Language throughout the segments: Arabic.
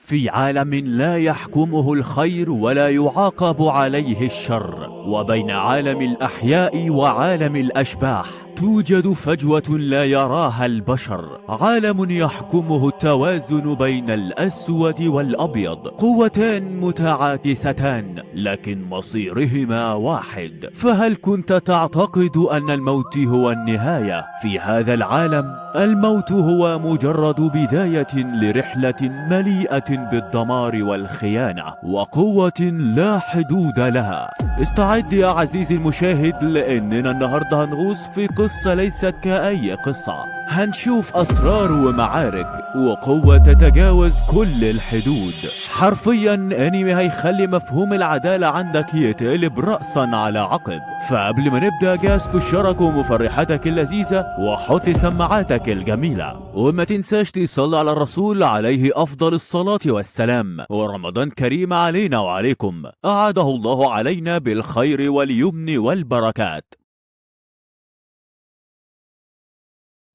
في عالم لا يحكمه الخير ولا يعاقب عليه الشر، وبين عالم الأحياء وعالم الأشباح توجد فجوة لا يراها البشر. عالم يحكمه التوازن بين الأسود والأبيض، قوتان متعاكستان لكن مصيرهما واحد. فهل كنت تعتقد أن الموت هو النهاية؟ في هذا العالم الموت هو مجرد بداية لرحلة مليئة بالدمار والخيانة وقوة لا حدود لها. استعد يا عزيزي المشاهد، لأننا النهاردة هنغوص في قصة ليست كأي قصة. هنشوف أسرار ومعارك وقوة تتجاوز كل الحدود. حرفيا أنمي هيخلي مفهوم العدالة عندك يتقلب رأسا على عقب. فقبل ما نبدأ جاز في الشرك ومفرحاتك اللذيذة وحط سماعاتك الجميلة، وما تنساش تصلي على الرسول عليه أفضل الصلاة والسلام. ورمضان كريم علينا وعليكم، أعاده الله علينا بالخير واليمن والبركات.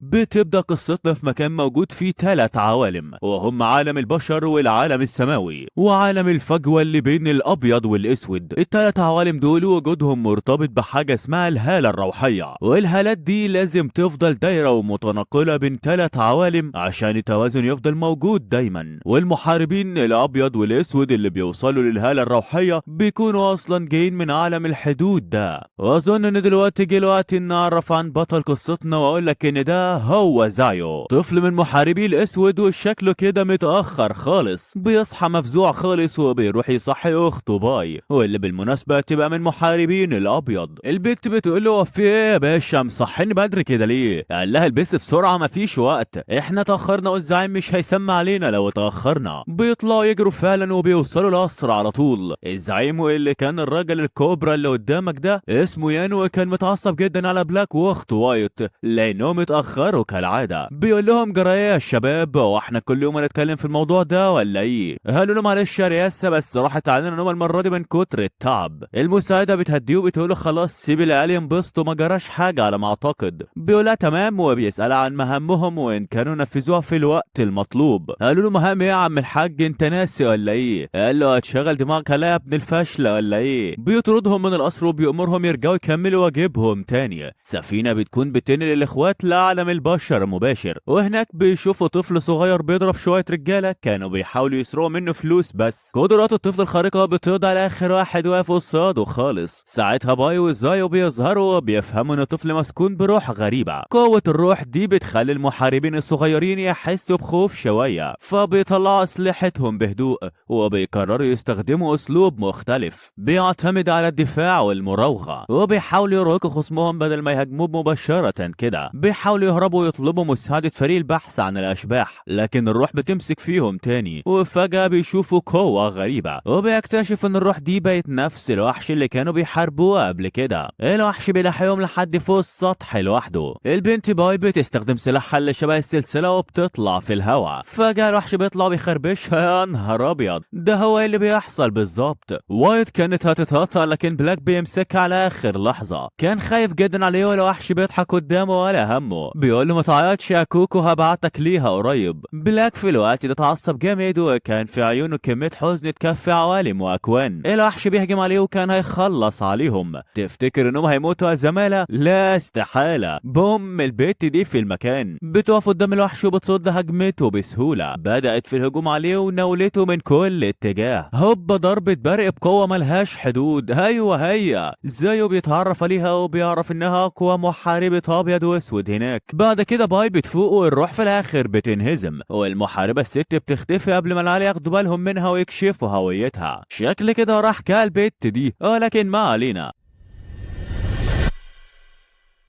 بتبدأ قصتنا في مكان موجود فيه 3 عوالم، وهم عالم البشر والعالم السماوي وعالم الفجوة اللي بين الأبيض والأسود. ال3 عوالم دول وجودهم مرتبط بحاجة اسمها الهالة الروحية، والهالات دي لازم تفضل دايرة ومتنقلة بين 3 عوالم عشان التوازن يفضل موجود دايما. والمحاربين الأبيض والأسود اللي بيوصلوا للهالة الروحية بيكونوا أصلا جايين من عالم الحدود ده. وأظن إن دلوقتي جه الوقت إن نعرف عن بطل قصتنا، وأقول لك إن ده هو زايو، طفل من محاربي الاسود وشكله كده متأخر خالص. بيصحى مفزوع خالص وبيروح يصحي اخته باي، واللي بالمناسبة تبقى من محاربين الابيض. البت بتقول له في ايه يا باشا مصحيني بدري كده ليه؟ قال لها البس بسرعة مفيش وقت، احنا تأخرنا والزعيم مش هيسمع علينا لو تأخرنا. بيطلعوا يجروا فعلا وبيوصلوا القصر على طول. الزعيم واللي كان الراجل الكوبرا اللي قدامك ده اسمه يانو، وكان متعصب جدا على بلاك واخته وايت لانهم اتأخروا كالعادة. بيقول لهم جرايه يا الشباب، واحنا كل يوم هنتكلم في الموضوع ده ولا ايه؟ قالوا له معلش يا رياسة بس راحت علينا نوم المرة دي من كتر التعب. المساعدة بتهديه وبتقول له خلاص سيب العيال ينبسطوا ما جراش حاجة على ما اعتقد. بيقولها تمام وبيسألها عن مهامهم وان كانوا نفذوها في الوقت المطلوب. قالوا له مهام ايه يا عم الحاج انت ناسي ولا ايه؟ قال له هتشغل دماغك هلا يا ابن الفاشلة ولا ايه؟ بيطردهم من القصر وبيأمرهم يرجعوا يكملوا واجبهم تاني. سفينة بتكون بتنقل الاخوات لعالم البشر مباشر، وهناك بيشوفوا طفل صغير بيضرب شوية رجالة كانوا بيحاولوا يسرقوا منه فلوس. بس قدرات الطفل الخارقة بتقضي على آخر واحد واقف قصاده خالص. ساعتها باي وزايو بيظهروا وبيفهموا ان الطفل مسكون بروح غريبة. قوة الروح دي بتخلي المحاربين الصغيرين يحسوا بخوف شوية، فبيطلعوا أسلحتهم بهدوء وبيقرروا يستخدموا أسلوب مختلف بيعتمد على الدفاع والمراوغة، وبيحاولوا يرهقوا خصمهم بدل ما يهاجموه مباشرة كده. بيحاولوا يهربوا ويطلبوا مساعدة فريق البحث عن الأشباح، لكن الروح بتمسك فيهم تاني. وفجأة بيشوفوا قوة غريبة وبيكتشف ان الروح دي بقت نفس الوحش اللي كانوا بيحاربوه قبل كده. الوحش بيلاحقهم لحد فوق السطح لوحده. البنت باي بتستخدم سلاحها اللي شبه السلسلة وبتطلع في الهواء. فجأة الوحش بيطلع بيخربشها. يا نهار ابيض، ده هو اللي بيحصل بالظبط. وايت كانت هتتقطع لكن بلاك بيمسكها على اخر لحظة. كان خايف جدا عليه والوحش بيضحك قدامه ولا همه. بيقول له ما تعيطش يا كوكو هبعتك ليها قريب. بلاك في الوقت ده اتعصب جامد وكان في عيونه كمية حزن تكفي عوالم واكوان. الوحش بيهجم عليه وكان هيخلص عليهم. تفتكر انهم هيموتوا يا زمالة؟ لا استحالة. بوم، البت دي في المكان بتقف قدام الوحش وبتصد هجمته بسهولة. بدأت في الهجوم عليه ونولته من كل اتجاه. هوبا ضربة برق بقوة ملهاش حدود. ايوه هي زيه بيتعرف عليها وبيعرف انها اقوى محاربة ابيض واسود هناك. بعد كده باي بتفوق والروح في الاخر بتنهزم، والمحاربة الست بتختفي قبل ما العيال ياخدوا بالهم منها ويكشفوا هويتها. شكل كده راح كالبت دي لكن ما علينا.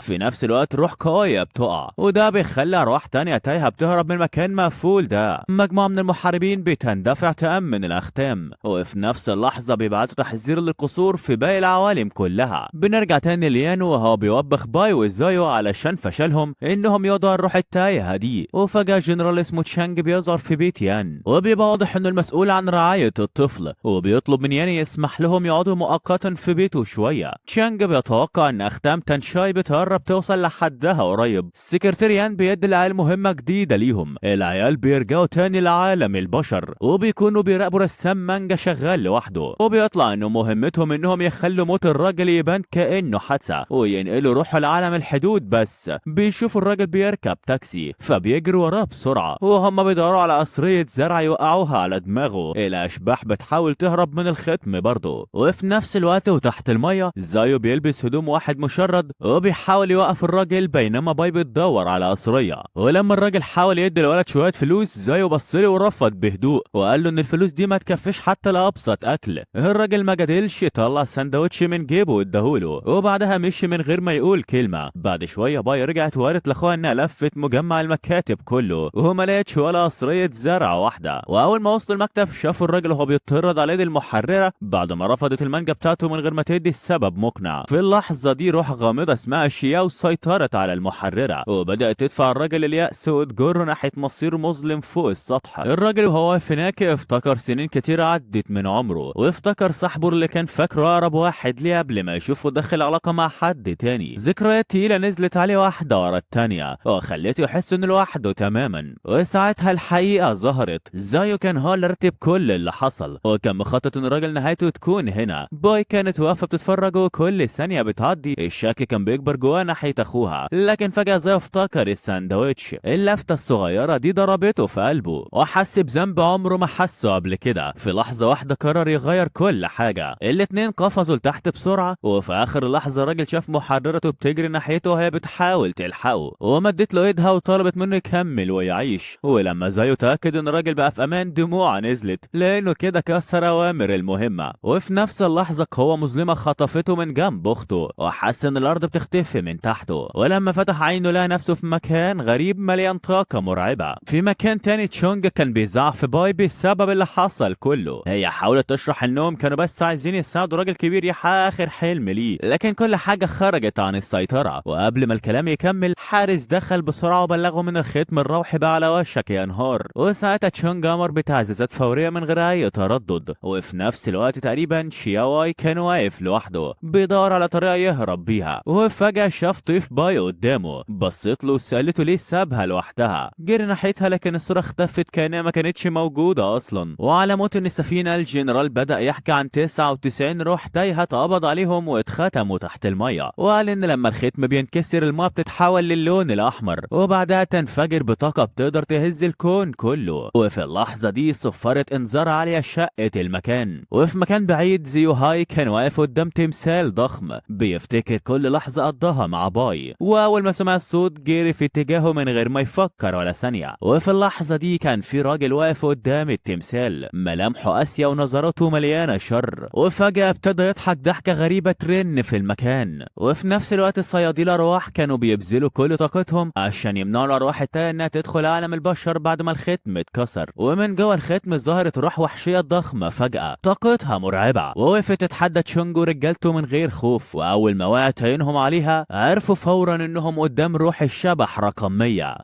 في نفس الوقت روح قوية بتقع، وده بيخلي أرواح تانية تايهة بتهرب من مكان مقفول ده. مجموعة من المحاربين بتندفع تأمن الأختام، وفي نفس اللحظة بيبعتوا تحذير للقصور في باقي العوالم كلها. بنرجع تاني ليانو وهو بيوبخ باي وزايو علشان فشلهم إنهم يقضوا الروح التايهة دي. وفجأة جنرال اسمه تشانج بيظهر في بيت يان، وبيبقى واضح إنه المسؤول عن رعاية الطفل، وبيطلب من يان يسمح لهم يقعدوا مؤقتا في بيته شوية. تشانج بيتوقع إن أختام تانشاي بتهرب بتقرب توصل لحدها قريب. السكرتيريان بيدي العيال مهمة جديدة ليهم. العيال بيرجعوا تاني لعالم البشر وبيكونوا بيراقبوا رسام مانجا شغال لوحده، وبيطلع انه مهمتهم انهم يخلوا موت الراجل يبان كأنه حادثة وينقلوا روحه لعالم الحدود. بس بيشوفوا الراجل بيركب تاكسي فبيجروا وراه بسرعة، وهم بيدوروا على قصرية زرع يوقعوها على دماغه. الاشباح بتحاول تهرب من الختم برضه. وفي نفس الوقت وتحت المية زايو بيلبس هدوم واحد مشرد وبيحاول يوقف الراجل، بينما باي بتدور على قصرية. ولما الراجل حاول يدي الولد شوية فلوس زايو بصله ورفض بهدوء وقال له ان الفلوس دي ما تكفيش حتى لأبسط اكل. الراجل ما جادلش، طلع سندوتش من جيبه واداهوله وبعدها مشي من غير ما يقول كلمة. بعد شوية باي رجعت وقالت لاخوها انها لفت مجمع المكاتب كله وما لقتش ولا قصرية زرع واحدة. واول ما وصلوا المكتب شافوا الراجل وهو بيطرد على يد المحررة بعد ما رفضت المانجا بتاعته من غير ما تدي السبب مقنع. في اللحظة دي روح غامضة اسمها شياو سيطرت على المحررة وبدأت تدفع الراجل اليأس وتجره ناحية مصير مظلم فوق السطح. الراجل وهو واقف هناك افتكر سنين كتير عدت من عمره، وافتكر صاحبه اللي كان فاكره اقرب واحد ليه قبل ما يشوفه دخل علاقة مع حد تاني. ذكريات تقيلة نزلت عليه واحدة ورا التانية وخليته يحس انه لوحده تماما. وساعتها الحقيقة ظهرت. زايو كان هو اللي رتب كل اللي حصل وكان مخطط ان الراجل نهايته تكون هنا. باي كانت واقفة بتتفرج وكل ثانية بتعدي الشك كان بيكبر جواه ناحية اخوها، لكن فجأة زايو افتكر الساندوتش. اللفتة الصغيرة دي ضربته في قلبه وحس بذنب عمره ما حسه قبل كده. في لحظة واحدة قرر يغير كل حاجة. الاتنين قفزوا لتحت بسرعة وفي اخر لحظة الراجل شاف محررته بتجري ناحيته وهي بتحاول تلحقه ومدت له ايدها وطلبت منه يكمل ويعيش. ولما زايو تأكد ان الراجل بقى في امان دموع نزلت لانه كده كسر اوامر المهمة. وفي نفس اللحظة قوة مظلمة خطفته من جنب اخته وحس ان الارض بتختفي من تحته. ولما فتح عينه لقى نفسه في مكان غريب مليان طاقة مرعبة. في مكان تاني تشونج كان بيزعق في باي بسبب اللي حصل كله. هي حاولت تشرح انهم كانوا بس عايزين يساعدوا راجل كبير يحقق اخر حلم ليه، لكن كل حاجة خرجت عن السيطرة. وقبل ما الكلام يكمل حارس دخل بسرعة وبلغه من الختم الروحي بقى على وشك ينهار. وساعتها تشونج امر بتعزيزات فورية من غير اي تردد. وفي نفس الوقت تقريبا شياواي كان واقف لوحده بيدور على طريقة يهرب بيها، وفجأة شاف طيف باي قدامه. بصيت له وسألته ليه سابها لوحدها. جري ناحيتها لكن الصورة اختفت كأنها ما كانتش موجودة اصلا. وعلى موت السفينة الجنرال بدأ يحكي عن 99 روح تايهة اتقبض عليهم واتختموا تحت المية، وقال ان لما الختم بينكسر الماء بتتحول للون الاحمر وبعدها تنفجر بطاقة بتقدر تهز الكون كله. وفي اللحظة دي صفارة انذار عالية شقت المكان. وفي مكان بعيد زيوهاي كان واقف قدام تمثال ضخم بيفتكر كل لحظة قضاها مع باي، واول ما سمع الصوت جري في اتجاهه من غير ما يفكر ولا ثانية. وفي اللحظة دي كان في راجل واقف قدام التمثال ملامحه قاسية ونظراته مليانة شر، وفجأة ابتدى يضحك ضحكة غريبة ترن في المكان. وفي نفس الوقت الصيادلة ارواح كانوا بيبذلوا كل طاقتهم عشان يمنعوا الارواح التانية انها تدخل عالم البشر بعد ما الختم اتكسر. ومن جوه الختم ظهرت روح وحشية ضخمة فجأة طاقتها مرعبة ووقفت تتحدى تشونج ورجالته من غير خوف. واول ما وقعت عينهم عليها عرفوا فورا انهم قدام روح الشبح رقم 100.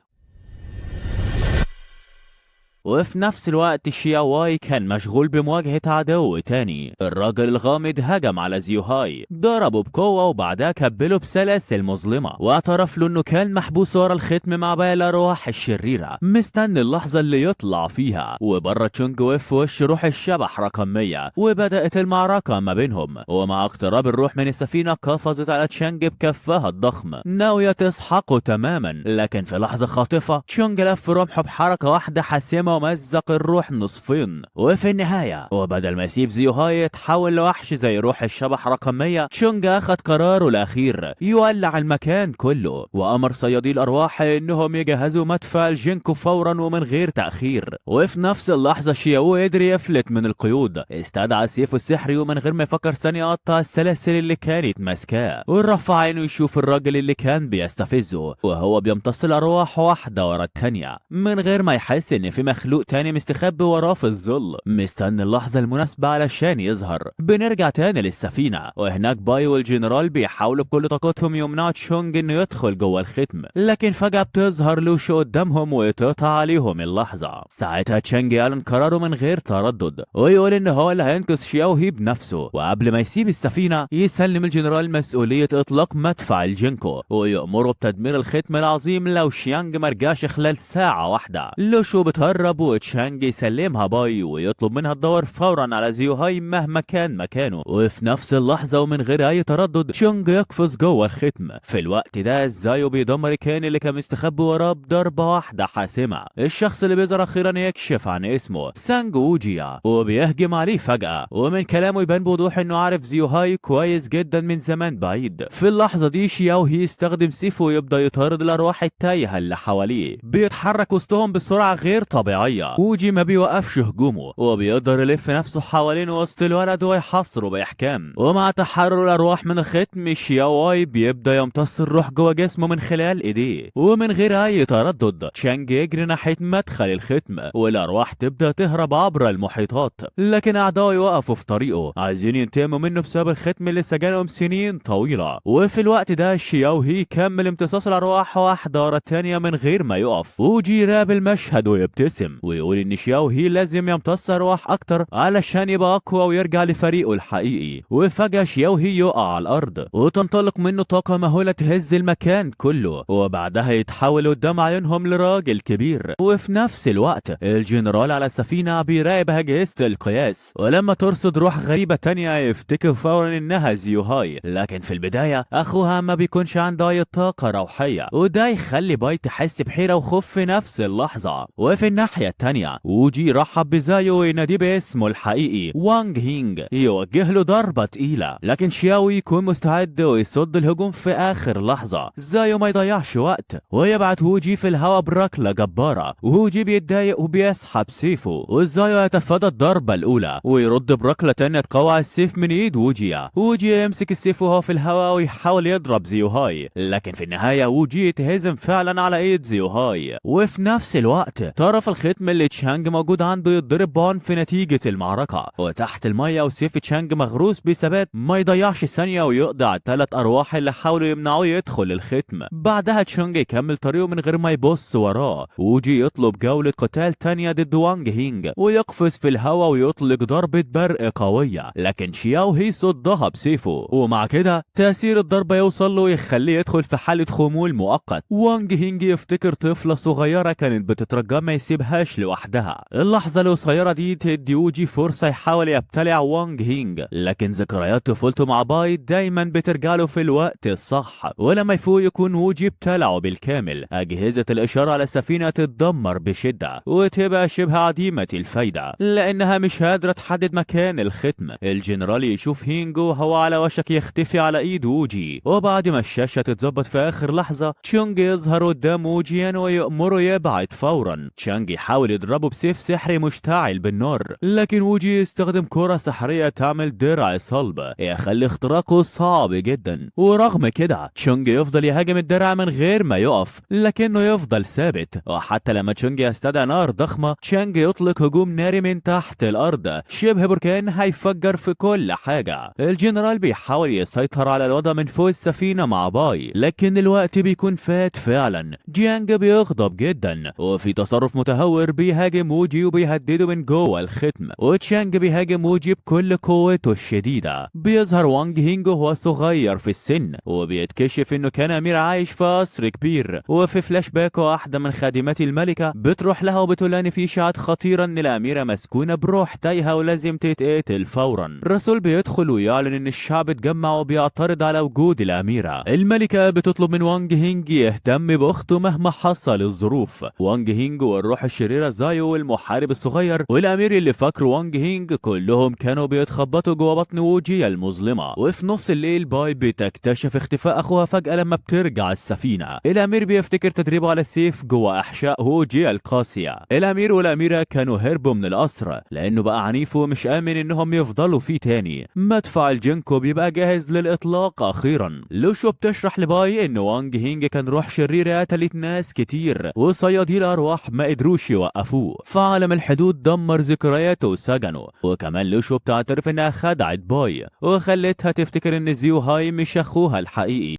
وفي نفس الوقت شياواي كان مشغول بمواجهة عدو تاني. الراجل الغامض هجم على زيوهاي ضربه بقوة وبعدها كبله بسلاسل مظلمة واعترف له انه كان محبوس ورا الختم مع باقي الارواح الشريرة مستني اللحظة اللي يطلع فيها. وبره تشونج وقف في وش روح الشبح رقم 100 وبدأت المعركة ما بينهم. ومع اقتراب الروح من السفينة قفزت على تشانج بكفها الضخم ناوية تسحقه تماما، لكن في لحظة خاطفة تشونج لف رمحه بحركة واحدة حاسمة ومزق الروح نصفين. وفي النهاية وبدل ما يسيب زيوهاي يتحول لوحش زي روح الشبح رقم 100 تشونج اخد قراره الاخير يولع المكان كله وامر صيادي الارواح انهم يجهزوا مدفع الجينكو فورا ومن غير تاخير. وفي نفس اللحظة شياو قدر يفلت من القيود، استدعى سيفه السحري ومن غير ما يفكر ثانية قطع السلاسل اللي كانت ماسكاه ورفع عينه يشوف الراجل اللي كان بيستفزه وهو بيمتص الارواح واحدة ورا الثانية من غير ما يحس ان في مخلوق تاني مستخبي وراه في الظل مستني اللحظة المناسبة علشان يظهر. بنرجع تاني للسفينة، وهناك باي والجنرال بيحاولوا بكل طاقتهم يمنعوا تشونج انه يدخل جوه الختم، لكن فجأة بتظهر لوشو قدامهم وتقطع عليهم اللحظة. ساعتها تشانج يعلن قراره من غير تردد ويقول ان هو اللي هينقذ شياو هي بنفسه، وقبل ما يسيب السفينة يسلم الجنرال مسؤولية اطلاق مدفع الجينكو ويأمره بتدمير الختم العظيم لو شيانج مرجعش خلال ساعة واحدة. لوشو بتهرب وتشانج يسلمها باي ويطلب منها تدور فورا على زيوهاي مهما كان مكانه، وفي نفس اللحظة ومن غير اي تردد تشونج يقفز جوه الختم. في الوقت ده زايو بيدمر الكائن اللي كان مستخبي وراه بضربة واحدة حاسمة. الشخص اللي بيظهر اخيرا يكشف عن اسمه سانج ووجيا وبيهجم عليه فجأة، ومن كلامه يبان بوضوح انه عارف زيوهاي كويس جدا من زمان بعيد. في اللحظة دي شياو هي يستخدم سيفه ويبدأ يطارد الارواح التايهة اللي حواليه، بيتحرك وسطهم بسرعة غير طبيعية. ووجي ما بيوقفش هجومه وبيقدر يلف نفسه حوالين وسط الولد ويحاصره بإحكام، ومع تحرر الارواح من الختم شياواي بيبدأ يمتص الروح جوه جسمه من خلال ايديه، ومن غير اي تردد تشانج يجري ناحية مدخل الختم والارواح تبدأ تهرب عبر المحيطات، لكن اعدائه يوقفوا في طريقه عايزين ينتقموا منه بسبب الختم اللي سجنهم سنين طويلة. وفي الوقت ده شياو هي كمل امتصاص الارواح واحدة ورا التانية من غير ما يقف. ووجي يراقب المشهد ويبتسم ويقول ان شياو هي لازم يمتص ارواح اكتر علشان يبقى اقوى ويرجع لفريقه الحقيقي. وفجأة شياو هي يقع على الارض وتنطلق منه طاقة مهولة تهز المكان كله، وبعدها يتحول قدام عيونهم لراجل كبير. وفي نفس الوقت الجنرال على السفينة بيراقب أجهزة القياس، ولما ترصد روح غريبة تانية يفتكر فورا انها زيوهاي، لكن في البداية اخوها ما بيكونش عنده اي طاقة روحية، وده يخلي باي تحس بحيرة وخوف في نفس اللحظة. وفي الناحية التانية ووجي رحب بزايو ويناديه باسمه الحقيقي وانج هينج، يوجه له ضربة تقيلة، لكن شياو يكون مستعد ويصد الهجوم في اخر لحظة. زايو ما يضيعش وقت ويبعت ووجي في الهواء بركلة جبارة، ووجي بيتضايق وبيسحب سيفه، وزايو يتفادى الضربة الاولى ويرد بركلة تانية تقوع السيف من ايد ووجي. ووجي يمسك السيف وهو في الهواء ويحاول يضرب زيوهاي، لكن في النهاية ووجي يتهزم فعلا على ايد زيوهاي. وفي نفس الوقت طرف الختم اللي تشانج موجود عنده يتضرب بان في نتيجة المعركة، وتحت المية وسيف تشانج مغروس بثبات ما يضيعش ثانية ويقضي على الثلاث ارواح اللي حاولوا يمنعوه يدخل الختم. بعدها تشانج يكمل طريقه من غير ما يبص وراه. ووجي يطلب جولة قتال تانية ضد وانج هينج ويقفز في الهواء ويطلق ضربة برق قوية، لكن شياو هي صدها بسيفه، ومع كده تأثير الضربة يوصل له ويخليه يدخل في حالة خمول مؤقت. وانج هينج يفتكر طفلة صغيرة كانت بتترجى ما يسيبهاش لوحدها. اللحظة القصيرة دي تدي ووجي فرصة يحاول يبتلع وانج هينج، لكن ذكريات طفولته مع باي دايما بترجع له في الوقت الصح، ولما يفوق يكون ووجي ابتلعه بالكامل. أجهزة الإشارة على السفينة تتدمر بشدة وتبقى شبه عديمة الفايدة لأنها مش قادرة تحدد مكان الختم. الجنرال يشوف هينج وهو على وشك يختفي على ايد ووجي، وبعد ما الشاشة تتظبط في آخر لحظة تشونج يظهر قدام ووجيان ويأمره يبعد فورا. تشانج يحاول يضربه بسيف سحري مشتعل بالنار، لكن ووجي يستخدم كرة سحرية تعمل درع صلب يخلي اختراقه صعب جدا. ورغم كده تشونج يفضل يهاجم الدرع من غير ما يقف، لكنه يفضل ثابت. وحتى لما تشونج يستدعي نار ضخمة تشانج يطلق هجوم ناري من تحت الأرض شبه بركان هيفجر في كل حاجة. الجنرال بيحاول يسيطر على الوضع من فوق السفينة مع باي، لكن الوقت بيكون فات فعلا. جيانج بيغضب جدا وفي تصرف متهور بيهاجم ووجي وبيهدده من جوه الختم، وتشانج بيهاجم ووجي بكل قوته الشديدة. بيظهر وانج هينج وهو صغير في السن وبيتكشف انه كان امير عايش في قصر كبير، وفي فلاش باك واحدة من خادمات الملكة بتروح لها وبتقول ان في اشاعات خطيرة ان الاميرة مسكونة بروح تايهة ولازم تتقتل فورا. الرسول بيدخل ويعلن ان الشعب اتجمع وبيعترض على وجود الاميرة. الملكة بتطلب من وانج هينج يهتم باخته مهما حصل الظروف. وانج هينج والروح الشريرة زايو والمحارب الصغير والامير اللي فاكره وانج هينج كلهم كانوا بيتخبطوا جوه بطن ووجي المظلمة. وفي نص الليل باي بتكتشف اختفاء اخوها فجأة لما بترجع السفينة. الامير بيفتكر تدريبه على السيف جوه احشاء ووجي القاسية. الامير والاميرة كانوا هربوا من القصر لانه بقى عنيف ومش امن انهم يفضلوا فيه تاني. مدفع الجينكو بيبقى جاهز للاطلاق اخيرا. لوشو بتشرح لباي ان وانج هينج كان روح شريرة قتلت ناس كتير وصيادين الارواح ما قدروش يوقفوه. فعالم الحدود دمر ذكرياته وسجنه، وكمان لوشو بتعترف انها خدعت باي وخلتها تفتكر ان زيو هاي مش اخوها الحقيقي.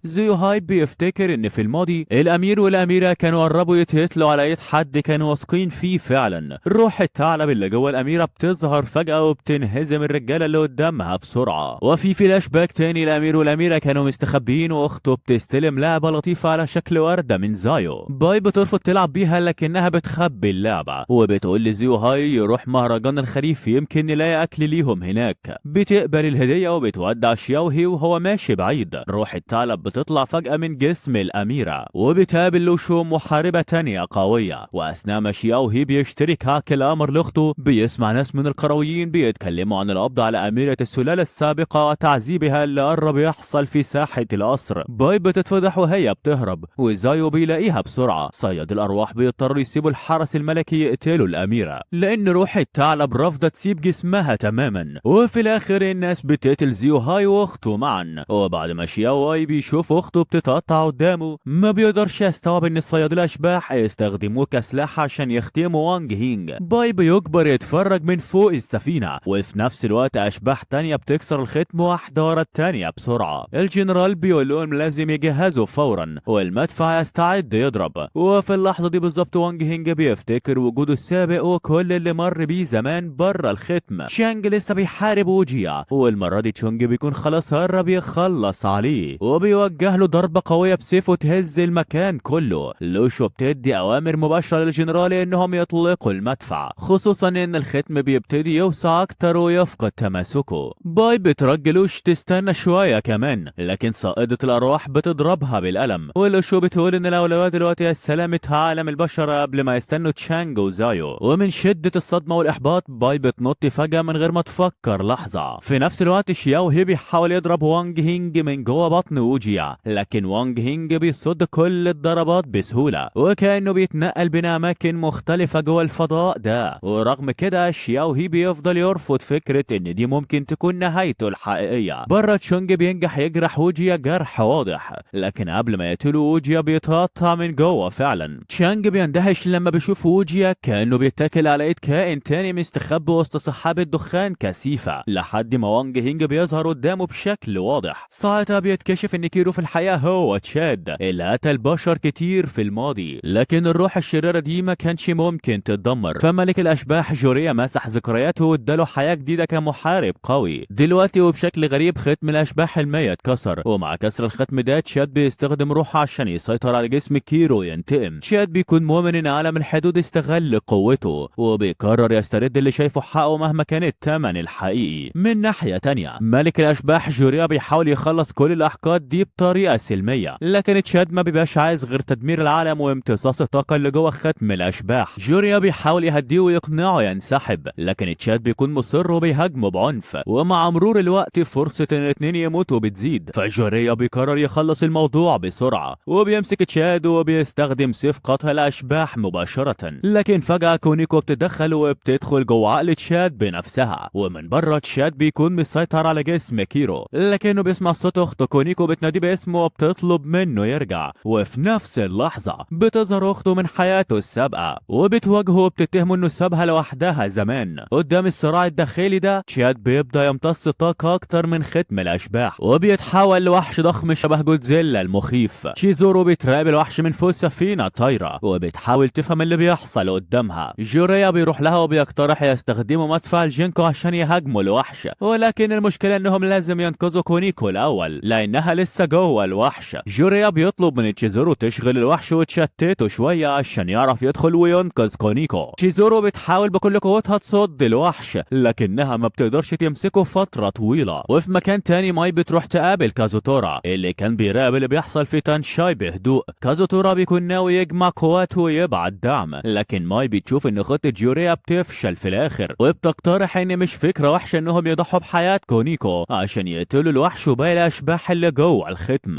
زيو هاي بيفتكر ان في الماضي الامير والاميره كانوا قربوا يتقتلوا على ايد حد كانوا واثقين فيه فعلا. روح الثعلب اللي جوه الاميره بتظهر فجاه وبتنهزم الرجاله اللي قدامها بسرعه. وفي فلاش باك تاني الامير والاميره كانوا مستخبيين واخته بتستلم لعبه لطيفه على شكل ورده من زايو. باي بترفض تلعب بيها لكنها بتخبي اللعبه وبتقول لزيو هاي يروح مهرجان الخريف يمكن نلاقي اكل ليهم هناك. بتقبل الهديه وبتودع شياوهي وهو ماشي بعيد. روح الثعلب بتطلع فجأة من جسم الأميرة وبتقابل لوشو محاربة تانية قوية. وأثناء ما شياوهي بيشتري كعك الأمر لأخته بيسمع ناس من القرويين بيتكلموا عن القبض على أميرة السلالة السابقة وتعذيبها اللي قرب يحصل في ساحة القصر. باي بتتفضح وهي بتهرب وزايو بيلاقيها بسرعة. صياد الأرواح بيضطروا يسيبوا الحرس الملكي يقتلوا الأميرة لأن روح الثعلب رافضة تسيب جسمها تماما. وفي الآخر الناس بتقتل زيو هاي وأخته معا. وبعد ما شياوهي بيشوف اخته بتتقطع قدامه ما بيقدرش يستوعب ان صياد الاشباح يستخدموه كسلاح عشان يختموا وانج هينج. باي بيجبر يتفرج من فوق السفينه وفي نفس الوقت اشباح تانية بتكسر الختم واحده ورا التانية بسرعه. الجنرال بيقول لهم لازم يجهزوا فورا والمدفع يستعد يضرب. وفي اللحظه دي بالظبط وانج هينج بيفتكر وجوده السابق وكل اللي مر بيه زمان بره الختم. شانج لسه بيحارب ووجيا والمره دي تشونج بيكون خلاص قرب يخلص عليه وبيوجه له ضربة قوية بسيفه تهز المكان كله. لوشو بتدي أوامر مباشرة للجنرال إنهم يطلقوا المدفع خصوصا إن الختم بيبتدي يوسع أكتر ويفقد تماسكه. باي بترجي لوش تستنى شوية كمان لكن صائدة الأرواح بتضربها بالقلم. ولوشو بتقول إن الأولوية دلوقتي هي سلامة عالم البشر قبل ما يستنوا تشانج وزايو. ومن شدة الصدمة والإحباط باي بتنط فجأة من غير ما تفكر لحظة. في نفس الوقت شياوهي بيحاول يضرب وانج هينج من جوه بطن ووجيا لكن وانج هينج بيصد كل الضربات بسهولة وكأنه بيتنقل بين أماكن مختلفة جوه الفضاء ده. ورغم كده شياوهي بيفضل يرفض فكرة إن دي ممكن تكون نهايته الحقيقية. بره تشونج بينجح يجرح ووجيا جرح واضح لكن قبل ما يقتله ووجيا بيتقطع من جوه فعلا. تشانج بيندهش لما بيشوف ووجيا كأنه بيتاكل على ايد كائن تاني مستخبي وسط سحابة دخان كثيفة لحد ما وانج هينج بيظهر قدامه بشكل واضح. ساعتها بيتكشف ان كيرو في الحقيقة هو تشاد اللي قتل بشر كتير في الماضي لكن الروح الشريرة دي ما كانش ممكن تتدمر. فملك الاشباح جوريا مسح ذكرياته واداله حياة جديدة كمحارب قوي. دلوقتي وبشكل غريب ختم الاشباح المية اتكسر ومع كسر الختم ده تشاد بيستخدم روحه عشان يسيطر على جسم كيرو ينتقم. تشاد بيكون مؤمن ان عالم الحدود استغل قوته وبيقرر يسترد اللي شايفه حقه مهما كان الثمن الحقيقي. من ناحية تانية ملك الاشباح جوريا بيحاول يخلص كل الاحقاد دي بطريقة سلمية لكن تشاد ما بيبقاش عايز غير تدمير العالم وامتصاص الطاقة اللي جوه ختم الاشباح. جوريا بيحاول يهديه ويقنعه ينسحب لكن تشاد بيكون مصر وبيهاجمه بعنف. ومع مرور الوقت فرصة ان الاتنين يموتوا بتزيد فجوريا بيقرر يخلص الموضوع بسرعة وبيمسك تشاد وبيستخدم سيف قتل الاشباح مباشرة. لكن فجأة كونيكو بتدخل وبتدخل جوه عقل تشاد بنفسها ومن بره تشاد بيكون مسيطر على جسم كيرو لكنه بيسمع صوت اخته كونيكو بتنادي باسمه وبتطلب منه يرجع. وفي نفس اللحظة بتظهر اخته من حياته السابقة وبتواجهه وبتتهمه انه سابها لوحدها زمان. قدام الصراع الداخلي ده تشاد بيبدأ يمتص طاقة اكتر من ختم الاشباح وبيتحول لوحش ضخم شبه جودزيلا المخيف. تشيزورو بيتراقب الوحش من فوق سفينة طايرة وبتحاول تفهم اللي بيحصل قدامها. جوريا بيروح لها وبيقترح يستخدموا مدفع الجينكو عشان يهاجموا الوحش ولكن المشكلة انهم لازم ينقذوا كونيكو الاول لانها لسه جوه الوحش. جوريا بيطلب من تشيزورو تشغل الوحش وتشتته شوية عشان يعرف يدخل وينقذ كونيكو. تشيزورو بتحاول بكل قوتها تصد الوحش لكنها ما بتقدرش تمسكه فترة طويلة. وفي مكان تاني ماي بتروح تقابل كازوتورا اللي كان بيراقب اللي بيحصل في تانشاي بهدوء. كازوتورا بيكون ناوي يجمع قواته ويبعت دعم لكن ماي بتشوف ان خطة جوريا بتفشل في الاخر وبتقترح ان مش فكرة وحشة انهم يضحوا بحياة كونيكو عشان يقتلوا الوحش وباقي الاشباح اللي جوه الختم.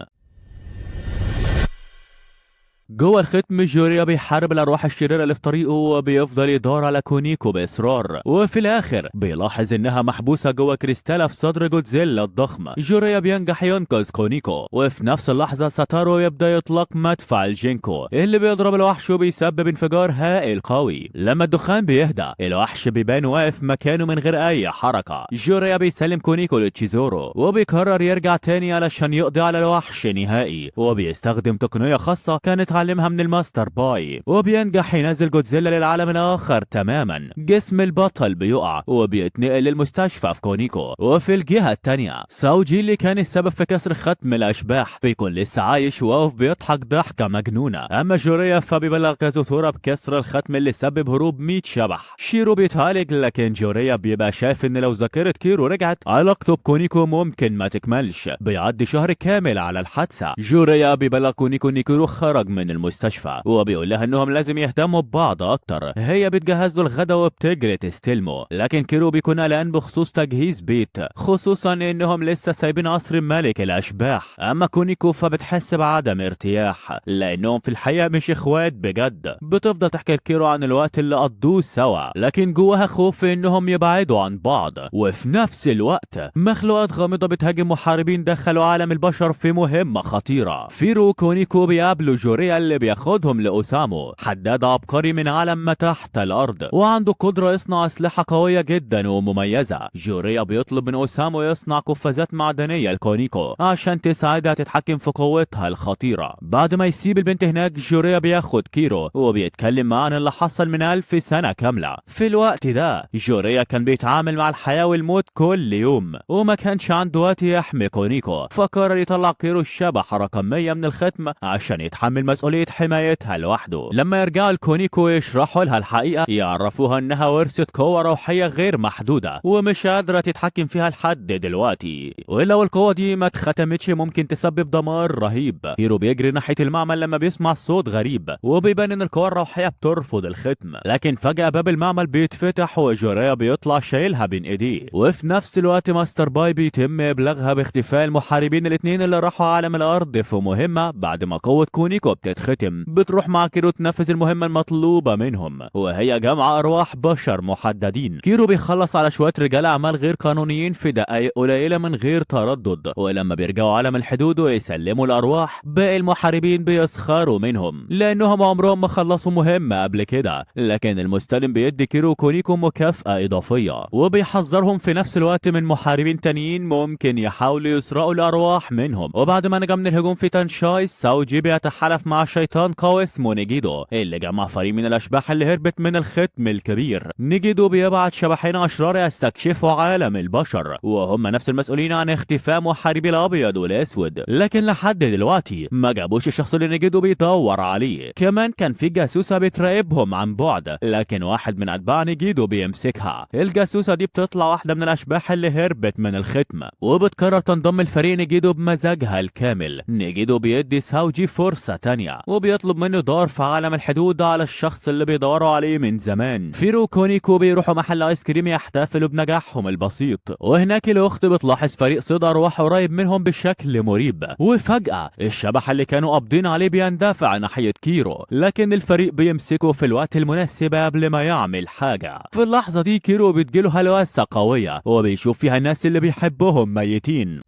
جوه الختم جوريا بيحارب الارواح الشريره اللي في طريقه وبيفضل يدور على كونيكو باصرار، وفي الاخر بيلاحظ انها محبوسه جوه كريستاله في صدر جودزيلا الضخم. جوريا بينجح ينقذ كونيكو، وفي نفس اللحظه ساتارو يبدا يطلق مدفع الجينكو اللي بيضرب الوحش وبيسبب انفجار هائل قوي. لما الدخان بيهدى الوحش بيبان واقف مكانه من غير اي حركه. جوريا بيسلم كونيكو لتشيزورو وبيقرر يرجع تاني علشان يقضي على الوحش نهائي، وبيستخدم تقنيه خاصه كان اتعلمها من الماستر باي، وبينجح ينزل جودزيلا للعالم الاخر تماما. جسم البطل بيقع وبيتنقل للمستشفى في كونيكو، وفي الجهه التانيه ساوجي اللي كان السبب في كسر ختم الاشباح بيكون لسه عايش وواقف بيضحك ضحكه مجنونه. اما جوريا فبيبلغ كازوتورا بكسر الختم اللي سبب هروب 100 شبح. شيرو بيتعالج، لكن جوريا بيبقى شايف ان لو ذاكره كيرو رجعت علاقته بكونيكو ممكن ما تكملش. بيعدي شهر كامل على الحادثه. جوريا بيبلغ كونيكو ان كيرو خرج من المستشفى، وبيقول لها انهم لازم يهتموا ببعض اكتر. هي بتجهز له الغدا وبتجري تستلمه، لكن كيرو بيكون قلقان بخصوص تجهيز بيت، خصوصا انهم لسه سايبين قصر ملك الاشباح. اما كونيكو فبتحس بعدم ارتياح لانهم في الحقيقه مش اخوات بجد. بتفضل تحكي لكيرو عن الوقت اللي قضوه سوا، لكن جواها خوف انهم يبعدوا عن بعض. وفي نفس الوقت مخلوقات غامضه بتهاجم محاربين دخلوا عالم البشر في مهمه خطيره. فيرو كونيكو بيقابلوا جوريا اللي بياخدهم لأوسامو، حداد عبقري من عالم ما تحت الارض وعنده قدره يصنع اسلحه قويه جدا ومميزه. جوريا بيطلب من أوسامو يصنع قفازات معدنيه لكونيكو عشان تساعدها تتحكم في قوتها الخطيره. بعد ما يسيب البنت هناك جوريا بياخد كيرو وبيتكلم معاه عن اللي حصل من 1000 سنه كامله. في الوقت ده جوريا كان بيتعامل مع الحياه والموت كل يوم وما كانش عنده وقت يحمي كونيكو، فقرر يطلع كيرو الشبح رقم 100 من الختم عشان يتحمل مسؤوليه حمايتها لوحده. لما يرجعوا لكونيكو يشرحوا لها الحقيقه يعرفوها انها ورثت قوه روحيه غير محدوده ومش قادره تتحكم فيها لحد دلوقتي، ولو القوه دي ما اتختمتش ممكن تسبب دمار رهيب. كيرو بيجري ناحيه المعمل لما بيسمع صوت غريب وبيبان ان القوى الروحيه بترفض الختم، لكن فجاه باب المعمل بيتفتح وجوريا بيطلع شايلها بين ايديه. وفي نفس الوقت ماستر باي بيتم ابلاغها باختفاء المحاربين الاثنين اللي راحوا عالم الارض في مهمه بعد ما قوه كونيكو بتتختم. بتروح مع كيرو تنفذ المهمه المطلوبه منهم وهي جمع ارواح بشر محددين. كيرو بيخلص على شويه رجال اعمال غير قانونيين في دقائق قليله من غير تردد، ولما بيرجعوا عالم الحدود ويسلموا الارواح باقي المحاربين بيسخروا منهم لانهم عمرهم ما خلصوا مهمه قبل كده. لكن المستلم بيدي كيرو كونيكو مكافاه اضافيه وبيحذرهم في نفس الوقت من محاربين تانيين ممكن يحاولوا يسرقوا الارواح منهم. وبعد ما نجا من الهجوم في تانشاي ساوجي بيتحالف مع شيطان قوي اسمه نيجيدو اللي جمع فريق من الاشباح اللي هربت من الختم الكبير. نيجيدو بيبعت شبحين اشرار يستكشفوا عالم البشر وهم نفس المسؤولين عن اختفاء محاربي الابيض والاسود، لكن لحد دلوقتي ما جابوش الشخص اللي نيجيدو بيدور عليه. كمان كان في جاسوسه بتراقبهم عن بعد، لكن واحد من اتباع نيجيدو بيمسكها. الجاسوسه دي بتطلع واحده من الاشباح اللي هربت من الختم وبتقرر تنضم لفريق نيجيدو بمزاجها الكامل. نيجيدو بيدي ساوجي فرصه تانية وبيطلب منه دور في عالم الحدود على الشخص اللي بيدوروا عليه من زمان. فيرو كونيكو بيروحوا محل ايس كريم يحتفلوا بنجاحهم البسيط، وهناك الاخت بتلاحظ فريق صيد ارواح قريب منهم بشكل مريب، وفجاه الشبح اللي كانوا قابضين عليه بيندفع ناحيه كيرو، لكن الفريق بيمسكه في الوقت المناسب قبل ما يعمل حاجه. في اللحظه دي كيرو بتجيله هلوسه قويه وبيشوف فيها الناس اللي بيحبهم ميتين،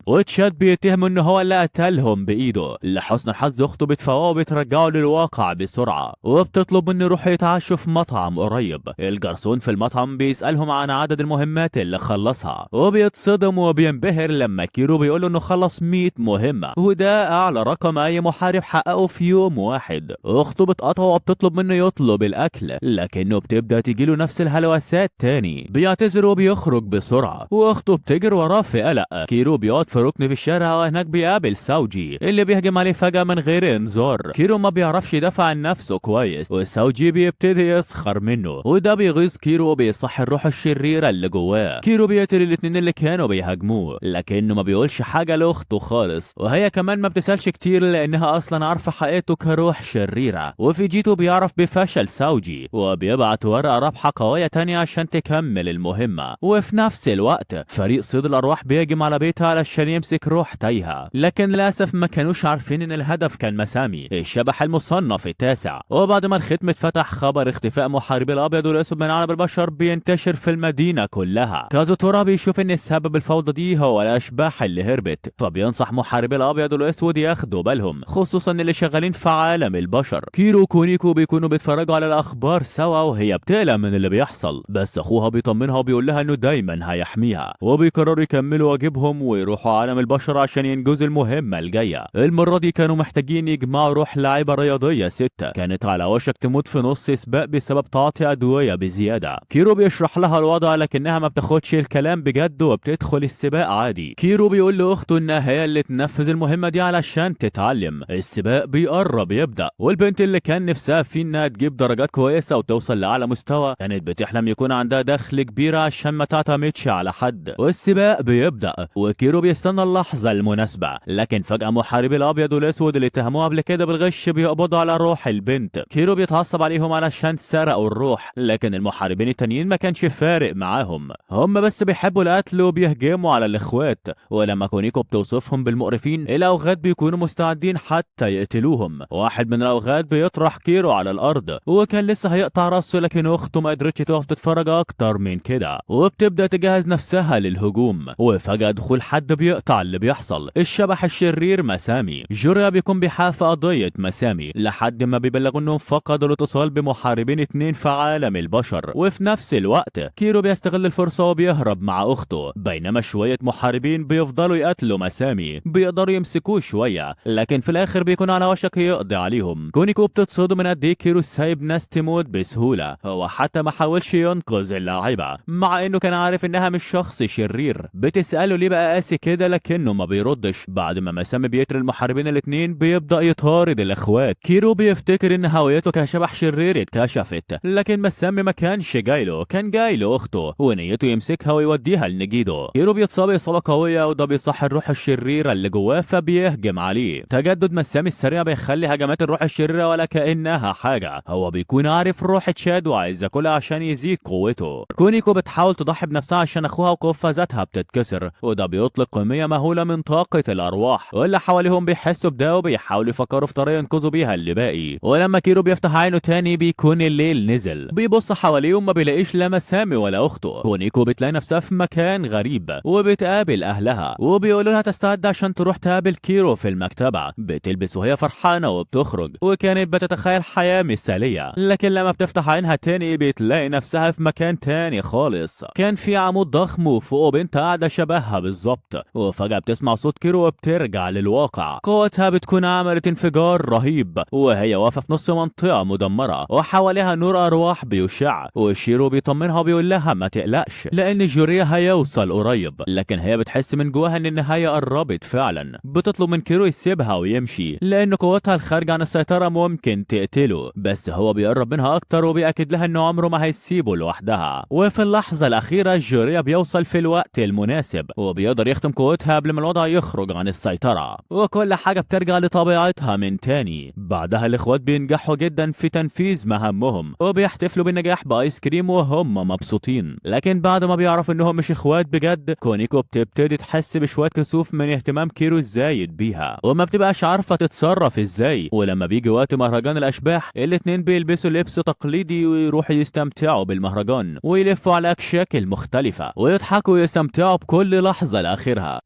وتشاد بيتهم ان هو اللي قتلهم بايده. لحسن الحظ اخته بتفوقه وبترجعه للواقع بسرعه وبتطلب منه يروحوا يتعشوا في مطعم قريب. الجرسون في المطعم بيسالهم عن عدد المهمات اللي خلصها وبيتصدم وبينبهر لما كيرو بيقوله انه خلص 100 مهمه وده اعلى رقم اي محارب حققه في يوم واحد. اخته بتقاطعه وبتطلب منه يطلب الاكل، لكنه بتبدا تجيله نفس الهلوسات تاني. بيعتذر وبيخرج بسرعه واخته بتجري وراه في قلق. كيرو بيقعد في ركن في الشارع وهناك بيقابل ساوجي اللي بيهجم عليه فجأة من غير انذار. كيرو ما بيعرفش يدافع عن نفسه كويس وساوجي بيبتدي يسخر منه وده بيغيظ كيرو وبيصحي الروح الشريرة اللي جواه. كيرو بيقتل الاتنين اللي كانوا بيهاجموه لكنه ما بيقولش حاجة لاخته خالص، وهي كمان ما بتسألش كتير لانها اصلا عارفة حقيقته كروح شريرة. وفيجيتو بيعرف بفشل ساوجي وبيبعت ورقة رابحة قوية تانية عشان تكمل المهمة. وفي نفس الوقت فريق صيد الارواح بيهجم على بيتها علشان عشان يمسك روح تايهة، لكن للأسف ما كانوش عارفين ان الهدف كان مسامي الشبح المصنف التاسع. وبعد ما الختم اتفتح، خبر اختفاء محاربي الابيض والاسود من عالم البشر بينتشر في المدينة كلها. كازوتورا بيشوف ان السبب الفوضى دي هو الاشباح اللي هربت، فبينصح محاربي الابيض والاسود ياخدوا بالهم، خصوصا اللي شغالين في عالم البشر. كيرو وكونيكو بيكونوا بيتفرجوا على الاخبار سوا وهي بتقلق من اللي بيحصل، بس اخوها بيطمنها وبيقول لها انه دايما هيحميها، وبيقرروا يكملوا واجبهم ويروحوا عالم البشر عشان ينجزوا المهمة الجاية. المرة دي كانوا محتاجين يجمعوا روح لاعبة رياضية 6 كانت على وشك تموت في نص سباق بسبب تعاطي ادوية بزيادة. كيرو بيشرح لها الوضع لكنها ما بتاخدش الكلام بجد وبتدخل السباق عادي. كيرو بيقول لاخته انها هي اللي تنفذ المهمة دي علشان تتعلم. السباق بيقرب يبدأ، والبنت اللي كان نفسها فيه انها تجيب درجات كويسة وتوصل لأعلى مستوى كانت بتحلم يكون عندها دخل كبير عشان ما تعتمدش على حد. والسباق بيبدأ وكيرو بيستنى اللحظة المناسبة، لكن فجأة محاربي الابيض والاسود اللي اتهموه قبل كده بالغش بيقبضوا على روح البنت. كيرو بيتعصب عليهم علشان سرقوا الروح، لكن المحاربين التانيين ما كانش فارق معاهم، هم بس بيحبوا القتل وبيهجموا على الاخوات. ولما كونيكو بتوصفهم بالمقرفين، الاوغاد بيكونوا مستعدين حتى يقتلوهم. واحد من الاوغاد بيطرح كيرو على الارض وكان لسه هيقطع راسه، لكن اخته ما قدرتش تقف تتفرج اكتر من كده وبتبدا تجهز نفسها للهجوم. وفجاه دخول حد بيقطع اللي بيحصل، الشبح الشرير مسامي. جوريا بيكون بيحقق في قضيه مسامي لحد ما بيبلغوا انهم فقدوا الاتصال بمحاربين 2 في عالم البشر. وفي نفس الوقت كيرو بيستغل الفرصه وبيهرب مع اخته، بينما شويه محاربين بيفضلوا يقتلوا مسامي. بيقدروا يمسكوه شويه، لكن في الاخر بيكون على وشك يقضي عليهم. كونيكو بتتصدم من قد ايه كيرو سايب ناس تموت بسهوله، هو حتى ما حاولش ينقذ اللاعبه مع انه كان عارف انها مش شخص شرير. بتساله ليه بقى قاسي كده، لكنه ما بيردش. بعد ما مسامي بيقتل المحاربين الاتنين بيبدا يطارد الاخوات. كيرو بيفتكر ان هويته كشبح شرير اتكشفت، لكن مسامي ما كانش جايله، كان جايله اخته ونيته يمسكها ويوديها لنجيدو. كيرو بيتصاب اصابه قويه وده بيصحي الروح الشريره اللي جواه فبيهجم عليه. تجدد مسامي السريع بيخلي هجمات الروح الشريره ولا كانها حاجه، هو بيكون عارف روح تشاد وعايز ياكلها عشان يزيد قوته. كونيكو بتحاول تضحي بنفسها عشان اخوها وقفازاتها بتتكسر، وده بيطلق كميه مهوله من طاقه الارواح، واللي حواليهم بيحسوا بده وبيحاولوا يفكروا في طريقه ينقذوا بيها اللي باقي. ولما كيرو بيفتح عينه تاني بيكون الليل نزل، بيبص حواليه وما بيلاقيش لا مسامي ولا اخته. كونيكو بتلاقي نفسها في مكان غريب وبتقابل اهلها وبيقولوا لها تستعد عشان تروح تقابل كيرو في المكتبه. بتلبس وهي فرحانه وبتخرج، وكانت بتتخيل حياه مثاليه، لكن لما بتفتح عينها تاني بتلاقي نفسها في مكان تاني خالص. كان في عمود ضخم وفوقه بنت قاعده شبهها بالظبط، وفجاه بتسمع صوت كيرو وبترجع للواقع. قوتها بتكون عملت انفجار رهيب وهي واقفه في نص منطقه مدمره وحواليها نور ارواح بيشع. وشيرو بيطمنها وبيقول لها ما تقلقش لان جوريا هيوصل قريب، لكن هي بتحس من جواها ان النهايه قربت فعلا. بتطلب من كيرو يسيبها ويمشي لان قوتها الخارجه عن السيطره ممكن تقتله، بس هو بيقرب منها اكتر وبيأكد لها انه عمره ما هيسيبه لوحدها. وفي اللحظه الاخيره جوريا بيوصل في الوقت المناسب وبيقدر يختم قوتها قبل ما الوضع يخرج عن السيطره، وكل حاجه بترجع لطبيعتها من تاني. بعدها الاخوات بينجحوا جدا في تنفيذ مهامهم وبيحتفلوا بالنجاح بايس كريم وهم مبسوطين. لكن بعد ما بيعرف انهم مش اخوات بجد، كونيكو بتبتدي تحس بشويه كسوف من اهتمام كيرو الزايد بيها وما بتبقاش عارفه تتصرف ازاي. ولما بيجي وقت مهرجان الاشباح، الاتنين بيلبسوا لبس تقليدي ويروحوا يستمتعوا بالمهرجان ويلفوا على اكشاكل مختلفه ويضحكوا ويستمتعوا بكل لحظه لاخرها.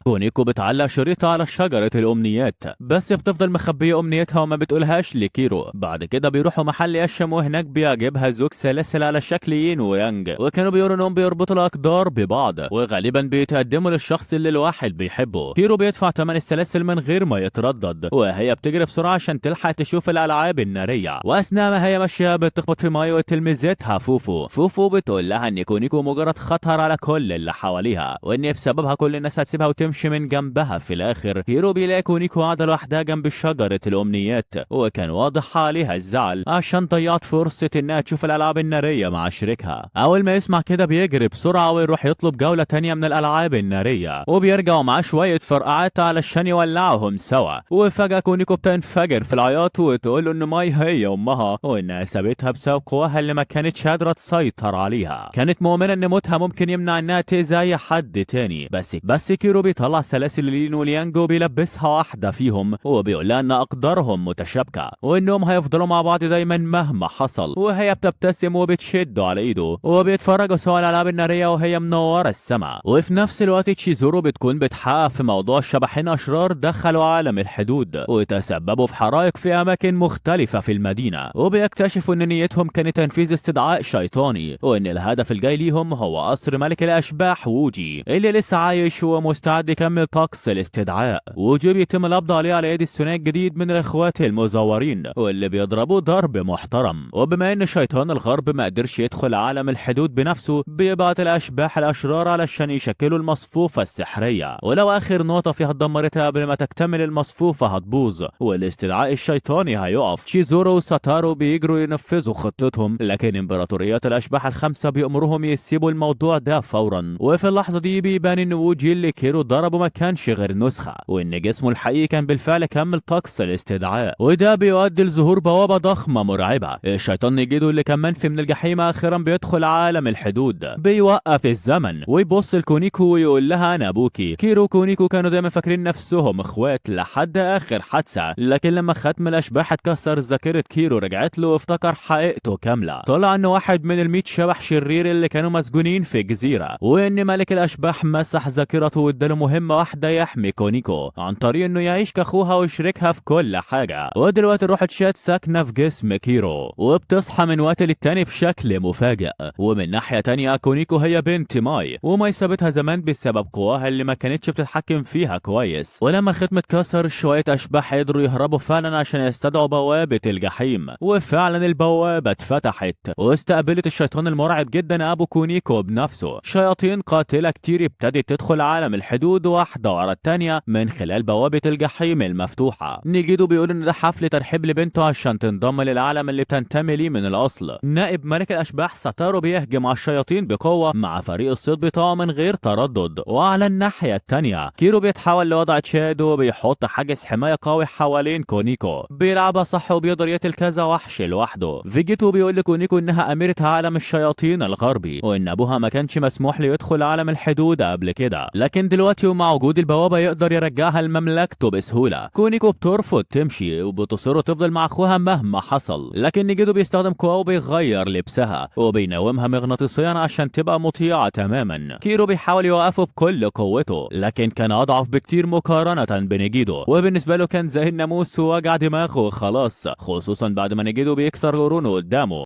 كونيكو بتعلق شريطة على شجرة الأمنيات، بس بتفضل مخبية أمنيتها وما بتقولهاش لكيرو. بعد كده بيروحوا محل يشم وهناك بيعجبها زوج سلاسل على شكل يين ويانج، وكانوا بيقولوا إنهم بيربطوا الأقدار ببعض وغالبا بيتقدموا للشخص اللي الواحد بيحبه. كيرو بيدفع ثمن السلاسل من غير ما يتردد، وهي بتجري بسرعة عشان تلحق تشوف الألعاب النارية. وأثناء ما هي ماشية بتخبط في مايو تلميذتها فوفو بتقول لها إن كونيكو مجرد خطر على كل اللي حواليها، وإن بسببها كل الناس هتسيبها وتمشي بيمشي من جنبها في الاخر كيرو بيلاقي كونيكو قاعده لوحدها جنب شجره الامنيات، وكان واضح عليها الزعل عشان ضيعت فرصه انها تشوف الالعاب الناريه مع شريكها. اول ما يسمع كده بيجري بسرعه ويروح يطلب جوله تانية من الالعاب الناريه، وبيرجعوا معاه شويه فرقعات علشان يولعهم سوا. وفجاه كونيكو بتنفجر في العياط وتقول له ان ماي هي امها، وانها سابتها بسبب قواها اللي ما كانتش قادره تسيطر عليها. كانت مؤمنه ان موتها ممكن يمنع انها تاذي اي حد تاني، بس كيرو بيطلع سلاسل لين وليانج وبيلبسها واحده فيهم، وبيقول لها ان اقدارهم متشابكه وانهم هيفضلوا مع بعض دايما مهما حصل. وهي بتبتسم وبتشده على ايده، وبيتفرجوا سوا على الالعاب الناريه وهي منوره السما. وفي نفس الوقت تشيزورو بتكون بتحقق في موضوع شبحين اشرار دخلوا عالم الحدود وتسببوا في حرائق في اماكن مختلفه في المدينه، وبيكتشفوا ان نيتهم كانت تنفيذ استدعاء شيطاني، وان الهدف الجاي ليهم هو قصر ملك الاشباح ووجي اللي لسه عايش ومستعد يكمل طقس الاستدعاء. ووجي بيتم القبض عليه على يد الثنائي الجديد من الاخوات المزورين واللي بيضربوا ضرب محترم. وبما ان شيطان الغرب ما قدرش يدخل عالم الحدود بنفسه، بيبعت الاشباح الاشرار علشان يشكلوا المصفوفه السحريه، ولو اخر نقطه فيها اتدمرتها قبل ما تكتمل المصفوفه هتبوظ والاستدعاء الشيطاني هيقف. تشيزورو وساتارو بيجروا ينفذوا خطتهم، لكن امبراطوريات الاشباح الخمسه بيأمرهم يسيبوا الموضوع ده فورا. وفي اللحظه دي بيبان ان ووجي اللي كيرو ضربه ما كانش غير نسخه، وان جسمه الحقيقي كان بالفعل كمل طقس الاستدعاء، وده بيؤدي لظهور بوابه ضخمه مرعبه. الشيطان نيجيدو اللي كان منفي من الجحيم اخيرا بيدخل عالم الحدود، بيوقف الزمن ويبص لكونيكو ويقول لها انا ابوكي. كيرو وكونيكو كانوا دايما فاكرين نفسهم اخوات لحد اخر حادثه، لكن لما ختم الاشباح اتكسر ذاكره كيرو رجعت له وافتكر حقيقته كامله. طلع انه واحد من ال100 شبح شرير اللي كانوا مسجونين في جزيره، وان ملك الاشباح مسح ذاكرته واداله مهمه واحده يحمي كونيكو عن طريق انه يعيش كاخوها ويشركها في كل حاجه. ودلوقتي روح تشات ساكنه في جسم كيرو وبتصحى من وقت للتاني بشكل مفاجئ. ومن ناحيه تانية كونيكو هي بنت ماي، وماي سابتها زمان بسبب قواها اللي ما كانتش بتتحكم فيها كويس. ولما الختم اتكسر شويه اشباح قدروا يهربوا فعلا عشان يستدعوا بوابه الجحيم، وفعلا البوابه اتفتحت واستقبلت الشيطان المرعب جدا ابو كونيكو بنفسه. شياطين قاتله كتير ابتدت تدخل عالم الحدود واحده ورا التانيه من خلال بوابه الجحيم المفتوحه. نيجيدو بيقول ان ده حفل ترحيب لبنته عشان تنضم للعالم اللي بتنتمي ليه من الاصل. نائب ملك الاشباح ساتارو بيهجم على الشياطين بقوه مع فريق الصيد بتاعه من غير تردد. وعلى الناحيه التانيه كيرو بيتحول لوضع تشاد وبيحط حاجز حمايه قوي حوالين كونيكو، بيلعبها صح وبيقدر يقتل كذا وحش لوحده. فيجيتو بيقول لكونيكو انها اميره عالم الشياطين الغربي، وان ابوها ما كانش مسموح له يدخل عالم الحدود قبل كده، لكن دلوقتي ومع وجود البوابه يقدر يرجعها لمملكته بسهوله. كونيكو بترفض تمشي وبتصر تفضل مع اخوها مهما حصل، لكن نيجيدو بيستخدم قوه وبيغير لبسها وبينومها مغناطيسيا عشان تبقى مطيعه تماما. كيرو بيحاول يوقفه بكل قوته، لكن كان اضعف بكتير مقارنه بنيجيدو، وبالنسبه له كان زي الناموس ووجع دماغه خلاص، خصوصا بعد ما نيجيدو بيكسر قرونه قدامه.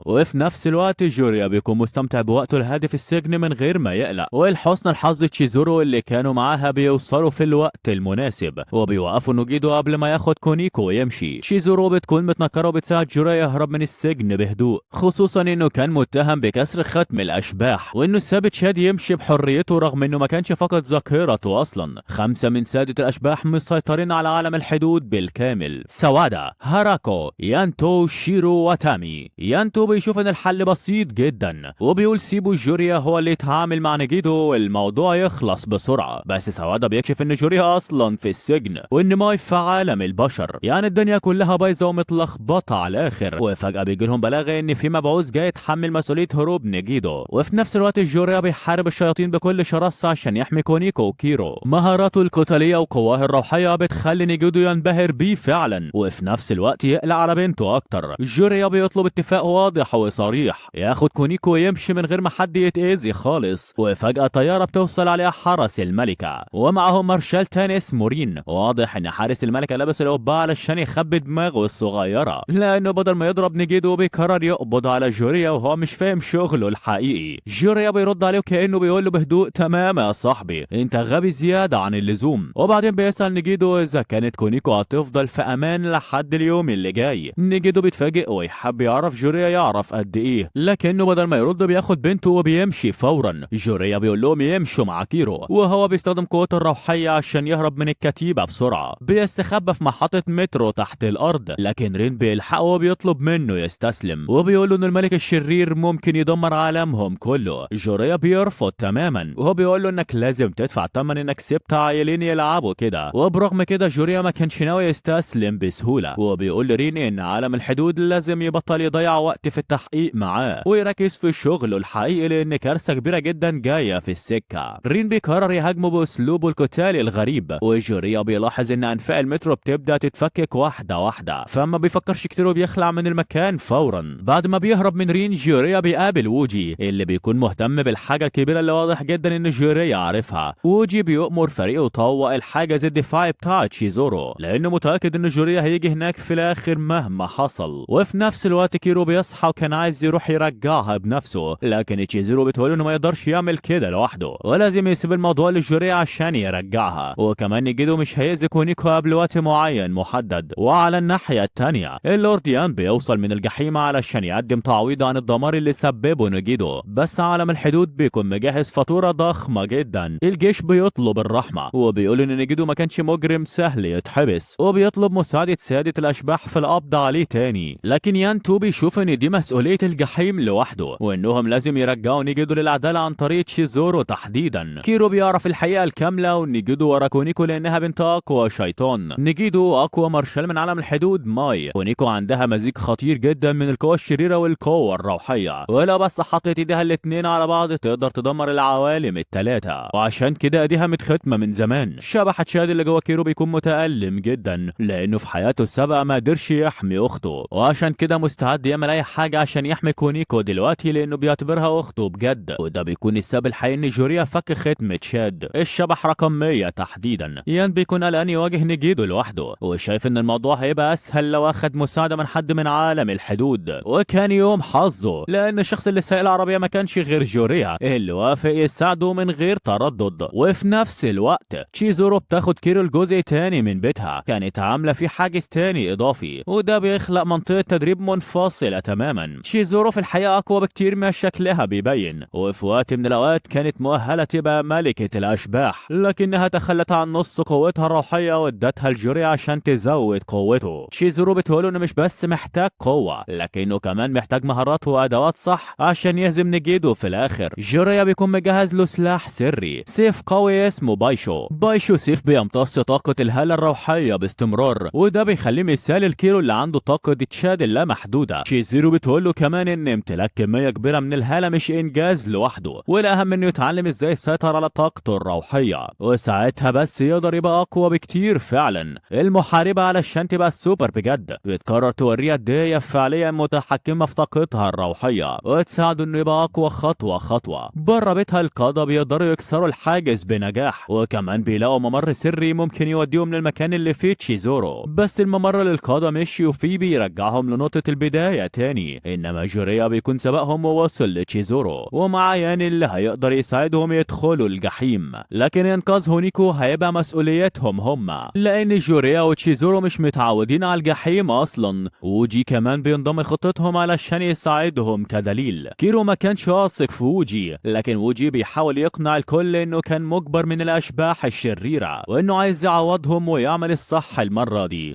وفي نفس الوقت جوريا بيكون مستمتع بوقته الهادي في السجن من غير ما يقلق، ولحسن الحظ تشيزورو اللي كانوا معاها بيوصلوا في الوقت المناسب وبيوقفوا نوجيدو قبل ما ياخد كونيكو ويمشي. تشيزورو بتكون متنكره وبتساعد جوريا يهرب من السجن بهدوء، خصوصا انه كان متهم بكسر ختم الاشباح وانه ساب تشاد يمشي بحريته رغم انه ما كانش فقد ذاكرته اصلا. 5 من سادة الاشباح مسيطرين على عالم الحدود بالكامل: سوادا، هاراكو، يانتو، شيرو وتامي. يانتو بيشوف ان الحل بسيط جدا وبيقول سيبوا جوريا هو اللي يتعامل مع نيجيدو والموضوع يخلص بسرعه، بس سوادا بيكشف ان جوريا اصلا في السجن وان ماي في عالم البشر، يعني الدنيا كلها بايظه ومتلخبطه على الاخر. وفجاه بيجي لهم بلاغ ان في مبعوث جاي يتحمل مسؤوليه هروب نيجيدو، وفي نفس الوقت جوريا بيحارب الشياطين بكل شراسه عشان يحمي كونيكو وكيرو. مهاراته القتاليه وقواه الروحيه بتخلي نيجيدو ينبهر بيه فعلا، وفي نفس الوقت يقلق على بنته اكتر. جوريا بيطلب اتفاق واضح وصريح ياخد كونيكو ويمشي من غير ما حد يتأذي خالص. وفجأة طيارة بتوصل عليها حرس الملكة ومعهم مارشال تاني اسمه رين. واضح ان حارس الملكة لابس القبعة علشان يخبي دماغه الصغيرة، لانه بدل ما يضرب نيجيدو بيقرر يقبض على جوريا وهو مش فاهم شغله الحقيقي. جوريا بيرد عليه كأنه بيقول له بهدوء: تمام يا صاحبي، انت غبي زيادة عن اللزوم. وبعدين بيسأل نيجيدو اذا كانت كونيكو هتفضل في امان لحد اليوم اللي جاي. نيجيدو بيتفاجئ ويحب يعرف جوريا يعرف قد ايه، لكنه بدل ما يرد بياخد بنته وبيمشي فورا. جوريا بيقول لهم يمشوا مع كيرو، وهو بيستخدم قوته الروحيه عشان يهرب من الكتيبه بسرعه. بيستخبى في محطه مترو تحت الارض، لكن رين بيلحقه وبيطلب منه يستسلم، وبيقول له ان الملك الشرير ممكن يدمر عالمهم كله. جوريا بيرفض تماما، وهو بيقول له انك لازم تدفع ثمن انك سبت عيلين يلعبوا كده. وبرغم كده جوريا ما كانش ناوي يستسلم بسهوله، وبيقول لرين ان عالم الحدود لازم يبطل يضيع وقت في التحقيق معاه ويركز في شغله الحقيقي، لان كارثه كبيره جدا جايه في السكه. رين بيقرر يهاجمه باسلوبه القتالي الغريب، وجوريا بيلاحظ ان انفاق المترو بتبدا تتفكك واحده واحده، فما بيفكرش كتير وبيخلع من المكان فورا. بعد ما بيهرب من رين، جوريا بيقابل ووجي اللي بيكون مهتم بالحاجه الكبيره اللي واضح جدا ان جوريا عارفها. ووجي بيؤمر فريقه يطوق الحاجز الدفاعي بتاع تشيزورو، لانه متاكد ان جوريا هيجي هناك في الاخر مهما حصل. وفي نفس الوقت كيرو بيصحى وكان عايز يروح يرجعها بنفسه، لكن تشيزورو بتقول انه ما يقدرش يعمل كده لوحده، ولازم يسيب الموضوع لجوريا عشان يرجعها. وكمان نيجيدو مش هيأذي كونيكو قبل وقت معين محدد. وعلى الناحيه الثانيه اللورد يان بيوصل من الجحيم علشان يقدم تعويض عن الدمار اللي سببه نيجيدو، بس عالم الحدود بيكون مجهز فاتوره ضخمه جدا. الجيش بيطلب الرحمه، وبيقول ان نيجيدو ما كانش مجرم سهل يتحبس، وبيطلب مساعده ساده الاشباح في القبض عليه تاني. لكن يان تو بيشوف ان دي مسؤوليه الجحيم لوحده، وانهم لازم يرجعوا نيجيدو للعداله عن طريق تشيزورو تحديدا. كيرو بيعرف الحقيقه الكامله، ونيجيدو ورا كونيكو لانها بنت اقوى شيطان. نيجيدو اقوى مارشال من عالم الحدود ماي. كونيكو عندها مزيج خطير جدا من القوى الشريره والقوه الروحيه، ولو بس حطت ايديها الاتنين على بعض تقدر تدمر العوالم الثلاثه، وعشان كده ايديها متختمه من زمان. شبح تشاد اللي جوه كيرو بيكون متألم جدا، لانه في حياته السابقه ما قدرش يحمي اخته، وعشان كده مستعد يعمل اي حاجه عشان يحمي كونيكو دلوقتي، لانه بيعتبرها اخته بجد. وده بيكون السبب الحقيقي ان جوريا فك ختم تشاد الشبح رقم 100 تحديدا. يان بيكون قلقان يواجه نيجيدو لوحده، وشايف ان الموضوع هيبقى اسهل لو اخد مساعده من حد من عالم الحدود. وكان يوم حظه، لان الشخص اللي سايق العربيه ما كانش غير جوريا اللي وافق يساعده من غير تردد. وفي نفس الوقت تشيزورو بتاخد كيرو الجزء تاني من بيتها، كانت عامله فيه حاجز تاني اضافي، وده بيخلق منطقه تدريب منفصله تماما. تشيزورو في الحقيقه اقوى بكتير ما شكلها بيبين، وفي وقت من الاوقات كانت مؤهله تبقى ملكه الاشباح، لكنها تخلت عن نص قوتها الروحيه وادتها لجوريا عشان تزود قوته. تشيزورو بتقوله انه مش بس محتاج قوه، لكنه كمان محتاج مهارات وادوات صح عشان يهزم نيجيدو في الاخر. جوريا بيكون مجهز له سلاح سري، سيف قوي اسمه بايشو. بايشو سيف بيمتص طاقه الهاله الروحيه باستمرار، وده بيخليه مثال الكيرو اللي عنده طاقه تشاد اللامحدوده. تشيزورو بتقوله كمان ان امتلاك كميه كبيره من الهاله مش انجاز لوحده، والاهم انه يتعلم ازاي يسيطر على طاقته الروحيه، وساعتها بس يقدر يبقى اقوى بكتير فعلا. المحاربه علشان تبقى السوبر بجد بتقرر توريها قد ايه فعليا متحكمه في طاقتها الروحيه، وتساعده انه يبقى اقوى خطوه خطوه. بره بيتها القاده بيقدروا يكسروا الحاجز بنجاح، وكمان بيلاقوا ممر سري ممكن يوديهم للمكان اللي فيه تشيزورو. بس الممر اللي القاده مشيوا فيه بيرجعهم لنقطه البدايه تاني، انما جوريا بيكون سبقهم ووصل لتشيزورو، ومع ياني اللي هيقدر يساعدهم يدخلوا الجحيم. لكن انقاذ هونيكو هيبقى مسؤوليتهم هما، لان جوريا وتشيزورو مش متعودين على الجحيم اصلا. ووجي كمان بينضم لخطتهم علشان يساعدهم كدليل. كيرو ما كانش واثق في ووجي، لكن ووجي بيحاول يقنع الكل انه كان مجبر من الاشباح الشريره، وانه عايز يعوضهم ويعمل الصح المره دي.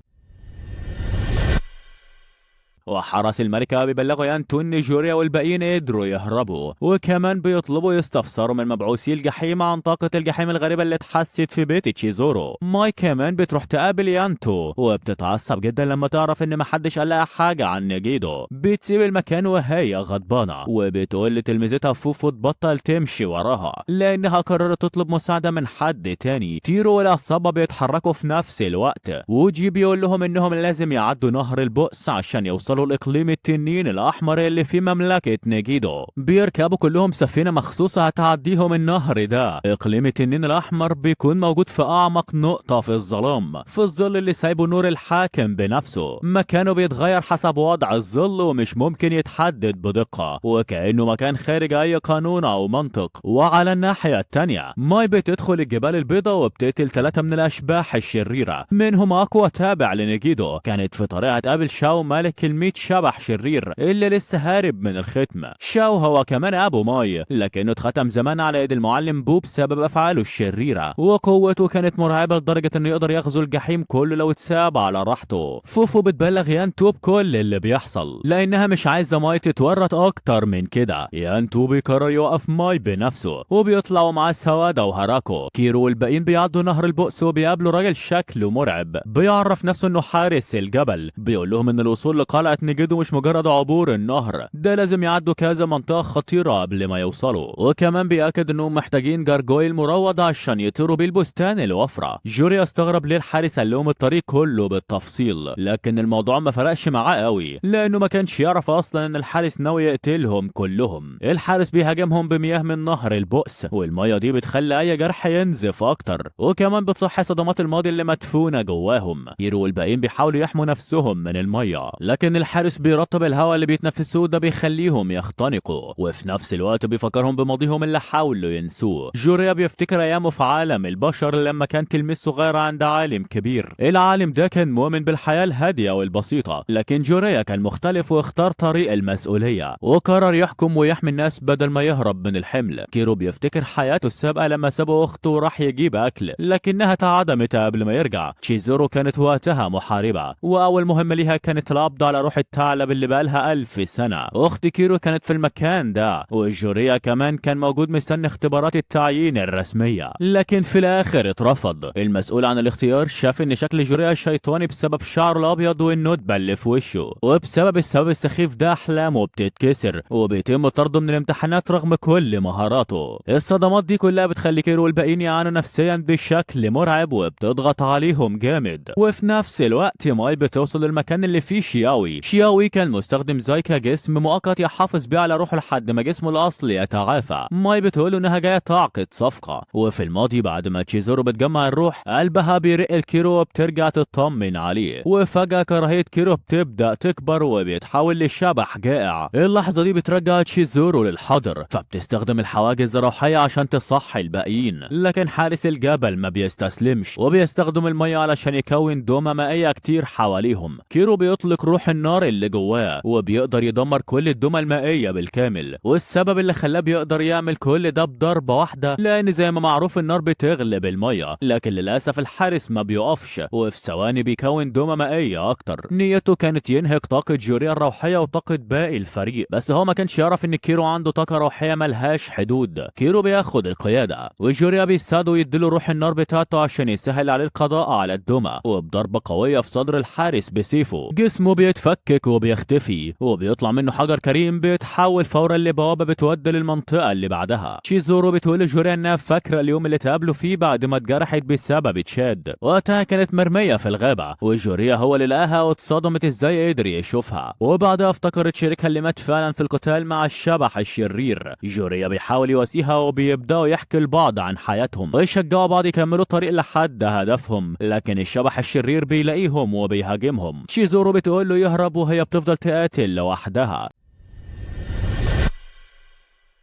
وحرس الملكة بيبلغوا يانتو ان جوريا والباقيين قدروا يهربوا، وكمان بيطلبوا يستفسروا من مبعوثي الجحيم عن طاقة الجحيم الغريبة اللي اتحست في بيت تشيزورو. ماي كمان بتروح تقابل يانتو، وبتتعصب جدا لما تعرف ان محدش قال لها حاجة عن نيجيدو. بتسيب المكان وهي غضبانة، وبتقول لتلميذتها فوفو تبطل تمشي وراها لانها قررت تطلب مساعدة من حد تاني. تيرو والعصابة بيتحركوا في نفس الوقت، ووجي بيقول لهم انهم لازم يعدوا نهر البؤس عشان يوصلوا الإقليم التنين الأحمر اللي في مملكة نيجيدو. بيركبوا كلهم سفينة مخصوصة هتعديهم النهر ده. إقليم التنين الأحمر بيكون موجود في أعمق نقطة في الظلام، في الظل اللي سايبه نور الحاكم بنفسه. مكانه بيتغير حسب وضع الظل ومش ممكن يتحدد بدقة، وكأنه مكان خارج أي قانون أو منطق. وعلى الناحية التانية ماي بتدخل الجبال البيضاء وبتقتل 3 من الأشباح الشريرة، منهم أقوى تابع لنيجيدو. كانت في طريقها تقابل شاو ملك الميت 300 شبح شرير اللي لسه هارب من الختم. شاو هو كمان ابو ماي، لكنه اتختم زمان على يد المعلم بو بسبب افعاله الشريره، وقوته كانت مرعبه لدرجه انه يقدر يغزو الجحيم كله لو اتساب على راحته. فوفو بتبلغ يانتو بكل اللي بيحصل لانها مش عايزه ماي تتورط اكتر من كده. يانتو بيقرر يوقف ماي بنفسه وبيطلعوا معاه سوادا وهاراكو. كيرو والباقيين بيعدوا نهر البؤس وبيقابلوا راجل شكله مرعب بيعرف نفسه انه حارس الجبل. بيقول لهم ان الوصول لقلعه نيجيدو مش مجرد عبور النهر، ده لازم يعدوا كذا منطقه خطيره قبل ما يوصلوا. وكمان بيأكد انهم محتاجين جارجويل مروض عشان يطيروا بيه البستان الوفره. جوريا استغرب ليه الحارس قال لهم الطريق كله بالتفصيل، لكن الموضوع ما فرقش معاه قوي لانه ما كانش يعرف اصلا ان الحارس ناوي يقتلهم كلهم. الحارس بيهاجمهم بمياه من نهر البؤس، والميه دي بتخلي اي جرح ينزف اكتر، وكمان بتصحي صدمات الماضي اللي مدفونه جواهم. كيرو والباقيين بيحاولوا يحموا نفسهم من الميه، لكن الحارس بيرطب الهواء اللي بيتنفسوه ده بيخليهم يختنقوا، وفي نفس الوقت بيفكرهم بماضيهم اللي حاولوا ينسوه. جوريا بيفتكر ايامه في عالم البشر لما كان تلميذ صغير عند عالم كبير. العالم ده كان مؤمن بالحياه الهاديه والبسيطه، لكن جوريا كان مختلف واختار طريق المسؤوليه وقرر يحكم ويحمي الناس بدل ما يهرب من الحمل. كيرو بيفتكر حياته السابقه لما ساب اخته وراح يجيب اكل لكنها تعدمت قبل ما يرجع. تشيزورو كانت وقتها محاربه، واول مهمه ليها كانت القبض على روح الثعلب اللي بقالها 1000 سنه. اخت كيرو كانت في المكان ده، وجوريا كمان كان موجود مستني اختبارات التعيين الرسميه، لكن في الاخر اترفض. المسؤول عن الاختيار شاف ان شكل جوريا شيطاني بسبب شعره الابيض والندبه اللي في وشه، وبسبب السبب السخيف ده احلامه بتتكسر وبيتم طرده من الامتحانات رغم كل مهاراته. الصدمات دي كلها بتخلي كيرو والباقيين يعانوا نفسيا بشكل مرعب وبتضغط عليهم جامد. وفي نفس الوقت ماي بتوصل للمكان اللي فيه شياوي. شياوي كان مستخدم زاي كجسم مؤقت يحافظ بيه على روحه لحد ما جسمه الاصلي يتعافى. ماي بتقول انها جايه تعقد صفقه. وفي الماضي بعد ما تشيزورو بتجمع الروح قلبها بيرق الكيرو وبترجع تطمن عليه، وفجاه كراهيه كيرو بتبدا تكبر وبيتحول لشبح جائع. اللحظه دي بترجع تشيزورو للحاضر، فبتستخدم الحواجز الروحيه عشان تصحي الباقيين، لكن حارس الجبل ما بيستسلمش وبيستخدم الميه علشان يكون دومه مائيه كتير حواليهم. كيرو بيطلق روح النار اللي جواه وبيقدر يدمر كل الدمى المائيه بالكامل، والسبب اللي خلاه بيقدر يعمل كل ده بضربه واحده لان زي ما معروف النار بتغلب الميه، لكن للاسف الحارس ما بيقفش وفي ثواني بيكون دومه مائيه اكتر. نيته كانت ينهك طاقه جوريا الروحيه وطاقه باقي الفريق، بس هو ما كانش يعرف ان كيرو عنده طاقه روحيه ملهاش حدود. كيرو بياخد القياده وجوريا بيساعده يديله روح النار بتاعته عشان يسهل عليه القضاء على الدمى، وبضربه قويه في صدر الحارس بسيفه جسمه بيتفكك وبيختفي وبيطلع منه حجر كريم بيتحول فورا لبوابه بتودي للمنطقه اللي بعدها. شيزورو بتقول لجوريا انها فاكره اليوم اللي تقابلوا فيه بعد ما اتجرحت بسبب تشاد. وقتها كانت مرميه في الغابه وجوريا هو اللي لقاها واتصدمت ازاي قدر يشوفها، وبعدها افتكرت شريكها اللي مات فعلا في القتال مع الشبح الشرير. جوريا بيحاول يواسيها وبيبداوا يحكوا لبعض عن حياتهم ويشجعوا بعض يكملوا الطريق لحد هدفهم، لكن الشبح الشرير بيلاقيهم وبيهاجمهم. شيزورو بتقول له يهرب وهي بتفضل تقاتل لوحدها.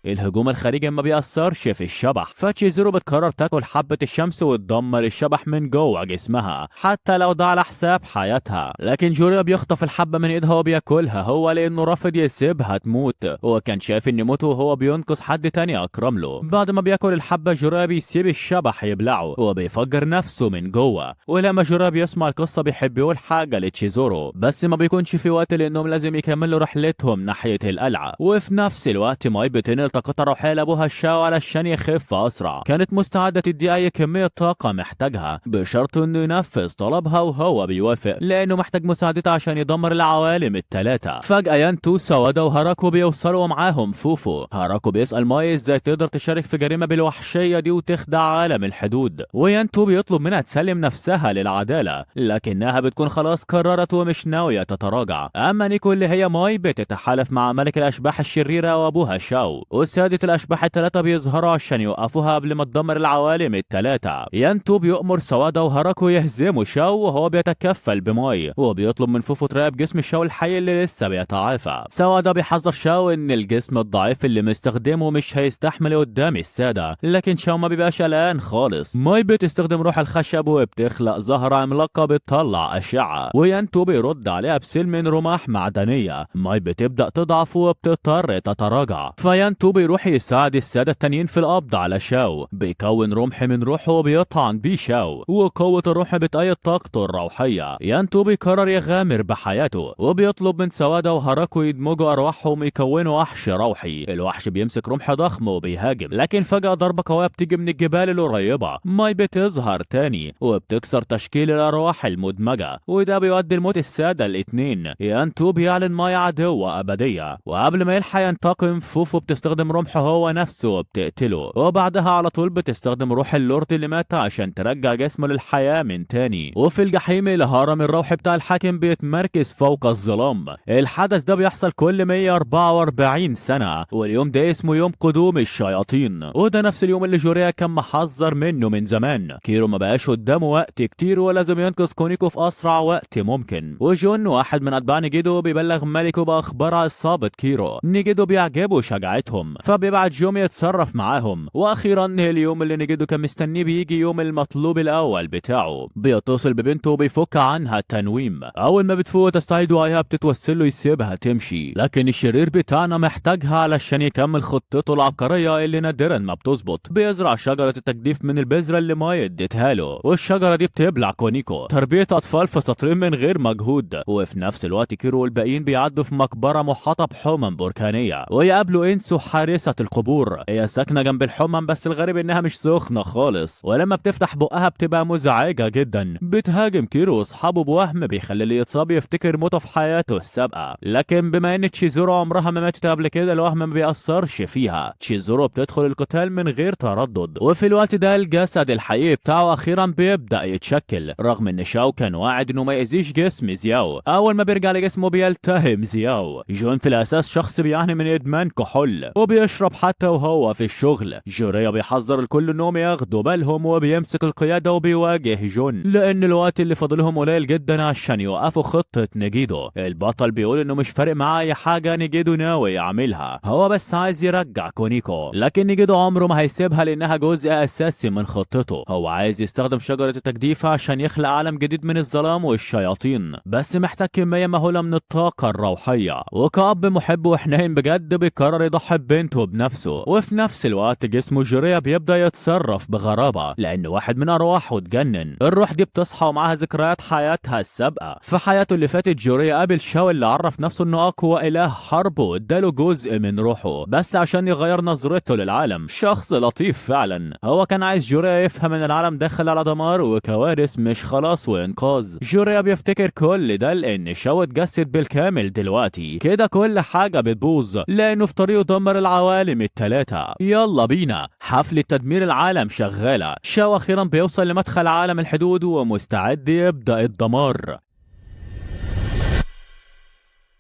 الهجوم الخارجي ما بيأثرش في الشبح، فتشيزورو بتقرر تاكل حبة الشمس وتدمر الشبح من جوه جسمها حتى لو ده على حساب حياتها، لكن جوريا بيخطف الحبة من ايدها وبياكلها هو لانه رافض يسيبها تموت، وكان شايف ان موته وهو بينقذ حد تاني اكرم له. بعد ما بياكل الحبة جوريا بيسيب الشبح يبلعه وبيفجر نفسه من جوه. ولما جوريا بيسمع القصة بيحب يقول حاجة لتشيزورو، بس ما بيكونش في وقت لانهم لازم يكملوا رحلتهم ناحية القلعة. وفي نفس الوقت ماي بتنقل طاقتها الروحية لابوها الشاو علشان يخف اسرع. كانت مستعدة تدي اي كمية طاقة محتاجها بشرط انه ينفذ طلبها وهو بيوافق لانه محتاج مساعدتها عشان يدمر العوالم الثلاثة. فجأة يانتو سوادا وهاراكو بيوصلوا معاهم فوفو. هاراكو بيسأل ماي ازاي تقدر تشارك في جريمة بالوحشية دي وتخدع عالم الحدود، ويانتو بيطلب منها تسلم نفسها للعدالة، لكنها بتكون خلاص قررت ومش ناوية تتراجع. اما نيكو اللي هي ماي بتتحالف مع ملك الاشباح الشريرة وابوها شاو، وسادة الاشباح الثلاثة بيظهروا عشان يوقفوها قبل ما تدمر العوالم الثلاثة. يانتو بيؤمر سوادا وهاراكو يهزموا شاو وهو بيتكفل بماي، وبيطلب من فوفو تراقب جسم شاو الحي اللي لسه بيتعافى. سوادا بيحذر شاو ان الجسم الضعيف اللي مستخدمه مش هيستحمل قدام السادة، لكن شاو ما بيبقاش قلقان خالص. ماي بتستخدم روح الخشب وبتخلق زهرة عملاقة بتطلع اشعة، ويانتو بيرد عليها بسلم من رماح معدنية. ماي بتبدأ تضعف وبتضطر تتراجع، فيانتو بيروح يساعد السادة التانيين في القبض على شاو. بيكون رمح من روحه وبيطعن بيه شاو، وقوة الروح بتأيد طاقته الروحية. يانتو بيقرر يغامر بحياته وبيطلب من سوادا وهاراكو يدمجوا أرواحهم يكونوا وحش روحي. الوحش بيمسك رمح ضخم وبيهاجم، لكن فجأة ضربة قوية بتيجي من الجبال القريبة. ماي بتظهر تاني وبتكسر تشكيل الأرواح المدمجة، وده بيؤدي لموت السادة الاتنين. يانتو بيعلن ماي عدوة أبدية، وقبل ما يلحق ينتقم فوفو بتستخدم رمحه هو نفسه وبتقتله، وبعدها على طول بتستخدم روح اللورد اللي مات عشان ترجع جسمه للحياة من تاني. وفي الجحيم الهرم الروحي بتاع الحاكم بيتمركز فوق الظلام. الحدث ده بيحصل كل 144 سنة، واليوم ده اسمه يوم قدوم الشياطين، وده نفس اليوم اللي جوريا كان محذر منه من زمان. كيرو ما بقاش قدامه وقت كتير ولازم ينقذ كونيكو في أسرع وقت ممكن. وجون واحد من أتباع نيجيدو بيبلغ مالكو بأخبار عصابة كيرو. نيجيدو بيعجبوا شجاعتهم فبيبعت جوم يتصرف معاهم. واخيرا اليوم اللي نيجيدو كان مستنيه بيجي، يوم المطلوب الاول بتاعه. بيتصل ببنته وبيفك عنها التنويم. اول ما بتفوق تستعيد وعيها بتتوسل له يسيبها تمشي، لكن الشرير بتاعنا محتاجها علشان يكمل خطته العبقريه اللي نادرا ما بتظبط. بيزرع شجره التجديف من البذره اللي ماي اديتها له، والشجره دي بتبلع كونيكو. تربيه اطفال في سطرين من غير مجهود. وفي نفس الوقت كيرو والباقيين بيعدوا في مقبره محاطه بحمم بركانيه، ويقابلوا انسو حارسه القبور. هي ساكنه جنب الحمم، بس الغريب انها مش سخنه خالص، ولما بتفتح بقها بتبقى مزعجه جدا. بتهاجم كيرو واصحابه بوهم بيخلي اللي يتصاب يفتكر موته في حياته السابقه، لكن بما ان تشيزورو عمرها ما ماتت قبل كده الوهم ما بيأثرش فيها. تشيزورو بتدخل القتال من غير تردد، وفي الوقت ده الجسد الحقيقي بتاعه اخيرا بيبدأ يتشكل، رغم ان شاو كان واعد انه ما يأذيش جسم زياو. اول ما بيرجع لجسمه بيلتهم زياو. جون في الاساس شخص بيعاني من ادمان كحول وبيشرب حتى وهو في الشغل. جوريا بيحذر الكل انهم ياخدوا بالهم وبيمسك القياده وبيواجه جون، لان الوقت اللي فاضلهم قليل جدا عشان يوقفوا خطه نيجيدو. البطل بيقول انه مش فارق معاه اي حاجه نيجيدو ناوي يعملها، هو بس عايز يرجع كونيكو. لكن نيجيدو عمره ما هيسيبها لانها جزء اساسي من خطته. هو عايز يستخدم شجره التجديف عشان يخلق عالم جديد من الظلام والشياطين، بس محتاج كميه مهوله من الطاقه الروحيه. وكأب محب وحنين بجد بيقرر يضحي ببنته بنفسه. وفي نفس الوقت جسمه جوريا بيبدأ يتصرف بغرابة، لأن واحد من أرواحه اتجنن. الروح دي بتصحى ومعاها ذكريات حياتها السابقة. في حياته اللي فاتت جوريا قابل شاو اللي عرف نفسه انه أقوى إله حرب واداله جزء من روحه بس عشان يغير نظرته للعالم. شخص لطيف فعلا. هو كان عايز جوريا يفهم ان العالم داخل على دمار وكوارث مش خلاص وإنقاذ. جوريا بيفتكر كل ده لأن شاو اتجسد بالكامل دلوقتي كده كل حاجة بتبوظ، لأنه في طريقه دمر العوالم التلاتة. يلا بينا، حفلة تدمير العالم شغالة. شاو أخيرا بيوصل لمدخل عالم الحدود ومستعد يبدأ الدمار.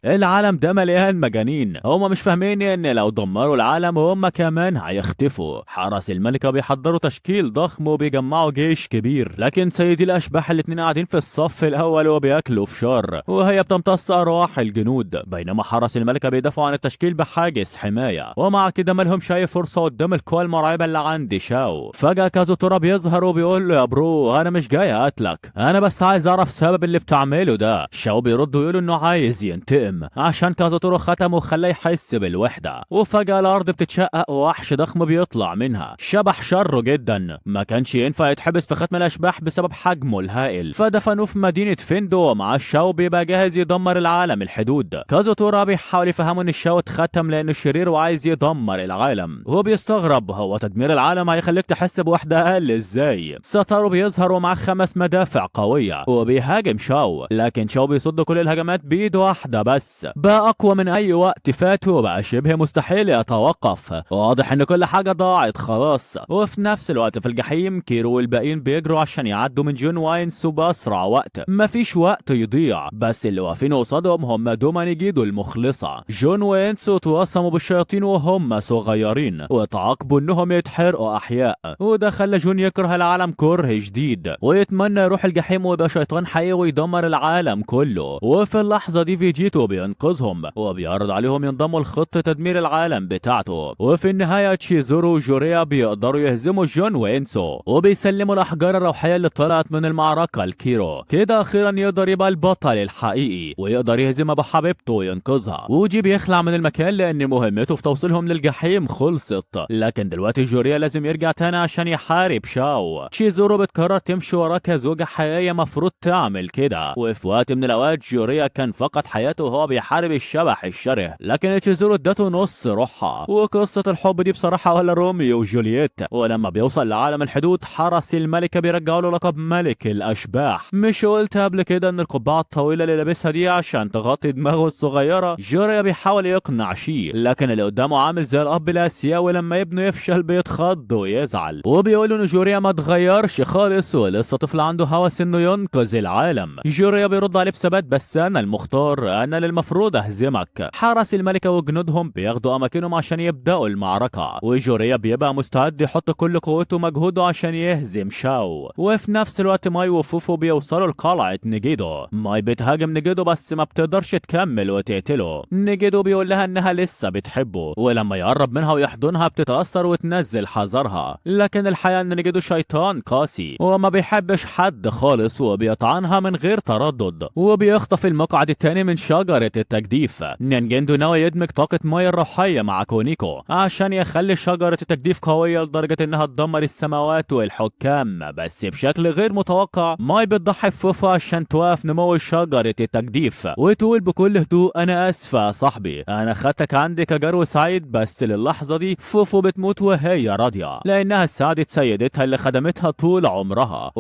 العالم ده مليان مجانين، هما مش فاهمين ان لو دمروا العالم هما كمان هيختفوا. حرس الملكة بيحضروا تشكيل ضخم وبيجمعوا جيش كبير، لكن سيدي الاشباح الاتنين قاعدين في الصف الاول وبياكلوا فشار، وهي بتمتص ارواح الجنود، بينما حرس الملكة بيدافعوا عن التشكيل بحاجز حماية. ومع كده مالهمش اي فرصة قدام القوى المرعبة اللي عند شاو. فجأة كازوتورا بيظهر وبيقول له يا برو انا مش جاي اقتلك، انا بس عايز اعرف سبب اللي بتعمله ده. شاو بيرد ويقول انه عايز ينتقم عشان كازوتورو ختمه وخلاه يحس بالوحدة. وفجأة الأرض بتتشقق ووحش ضخم بيطلع منها، شبح شره جدا، ما كانش ينفع يتحبس في ختم الأشباح بسبب حجمه الهائل، فدفنوه في مدينة فيندو. ومع الشاو بيبقى جاهز يدمر العالم الحدود. كازوتورو بيحاول يفهمه ان الشاو اتختم لأنه شرير وعايز يدمر العالم، وهو بيستغرب هو تدمير العالم هيخليك تحس بوحدة أقل ازاي. ساتارو بيظهر ومعاه 5 مدافع قوية وبيهاجم شاو، لكن شاو بيصد كل الهجمات بإيد واحدة بس بقى اقوى من اي وقت فات وبقى شبه مستحيل يتوقف. واضح ان كل حاجه ضاعت خلاص. وفي نفس الوقت في الجحيم كيرو والباقيين بيجروا عشان يعدوا من جون واينسو باسرع وقت. مفيش وقت يضيع، بس اللي واقفين قصادهم هم دوما نيجيدو المخلصه. جون واينسو توصموا بالشياطين وهم صغيرين وتعاقبوا انهم يتحرقوا احياء، وده خلى جون يكره العالم كره جديد ويتمنى يروح الجحيم ويبقى شيطان حقيقي ويدمر العالم كله. وفي اللحظه دي فيجيتو بينقذهم وبيعرض عليهم ينضموا لخطه تدمير العالم بتاعته. وفي النهايه تشيزورو وجوريا بيقدروا يهزموا جون وينسو وبيسلموا الاحجار الروحيه اللي طلعت من المعركه لكيرو. كده اخيرا يقدر يبقى البطل الحقيقي ويقدر يهزم ابو حبيبته وينقذها. ووجي بيخلع من المكان لان مهمته في توصيلهم للجحيم خلصت، لكن دلوقتي جوريا لازم يرجع تاني عشان يحارب شاو. تشيزورو بتقرر تمشي وراه كزوجة حقيقية مفروض تعمل كده. وفي وقت من الاوقات جوريا كان فقد حياته وهو بيحارب الشبح الشره، لكن تشيزورو ادته نص روحها. وقصة الحب دي بصراحة ولا روميو وجولييت. ولما بيوصل لعالم الحدود حرس الملكة بيرجعوا له لقب ملك الاشباح. مش قلت قبل كده ان القبعة الطويلة اللي لابسها دي عشان تغطي دماغه الصغيرة؟ جوريا بيحاول يقنع شي، لكن اللي قدامه عامل زي الاب الاسيوي لما ابنه يفشل بيتخض ويزعل. وبيقولوا ان جوريا ما اتغيرش خالص ولسه طفل عنده هوس انه ينقذ العالم. جوريا بيرد عليه بثبات بس انا المختار، انا اللي المفروض اهزمك. حرس الملكة وجنودهم بياخدوا اماكنهم عشان يبداوا المعركة، وجوريا بيبقى مستعد يحط كل قوته ومجهوده عشان يهزم شاو. وفي نفس الوقت ماي وفوفو بيوصلوا لقلعة نيجيدو. ماي بتهاجم نيجيدو بس ما بتقدرش تكمل وتقتله. نيجيدو بيقول لها انها لسه بتحبه، ولما يقرب منها ويحضنها بتتأثر وتنزل حذرها. لكن الحقيقة ان نيجيدو شيطان قاسي وما بيحبش حد خالص وبيطعنها من غير تردد. وبيخطف المقعد التاني من شجرة التجديف. نينجندو ناوي يدمج طاقة ماي الروحية مع كونيكو عشان يخلي شجرة التجديف قوية لدرجة انها تدمر السماوات والحكام. بس بشكل غير متوقع ماي بتضحي بفوفو عشان توقف نمو شجرة التجديف وتقول بكل هدوء انا اسفة يا صاحبي، انا خدتك عندي كجرو سعيد. بس للحظة دي فوفو بتموت وهي راضية لانها ساعدت سيدتها اللي خدمتها طول عمرها.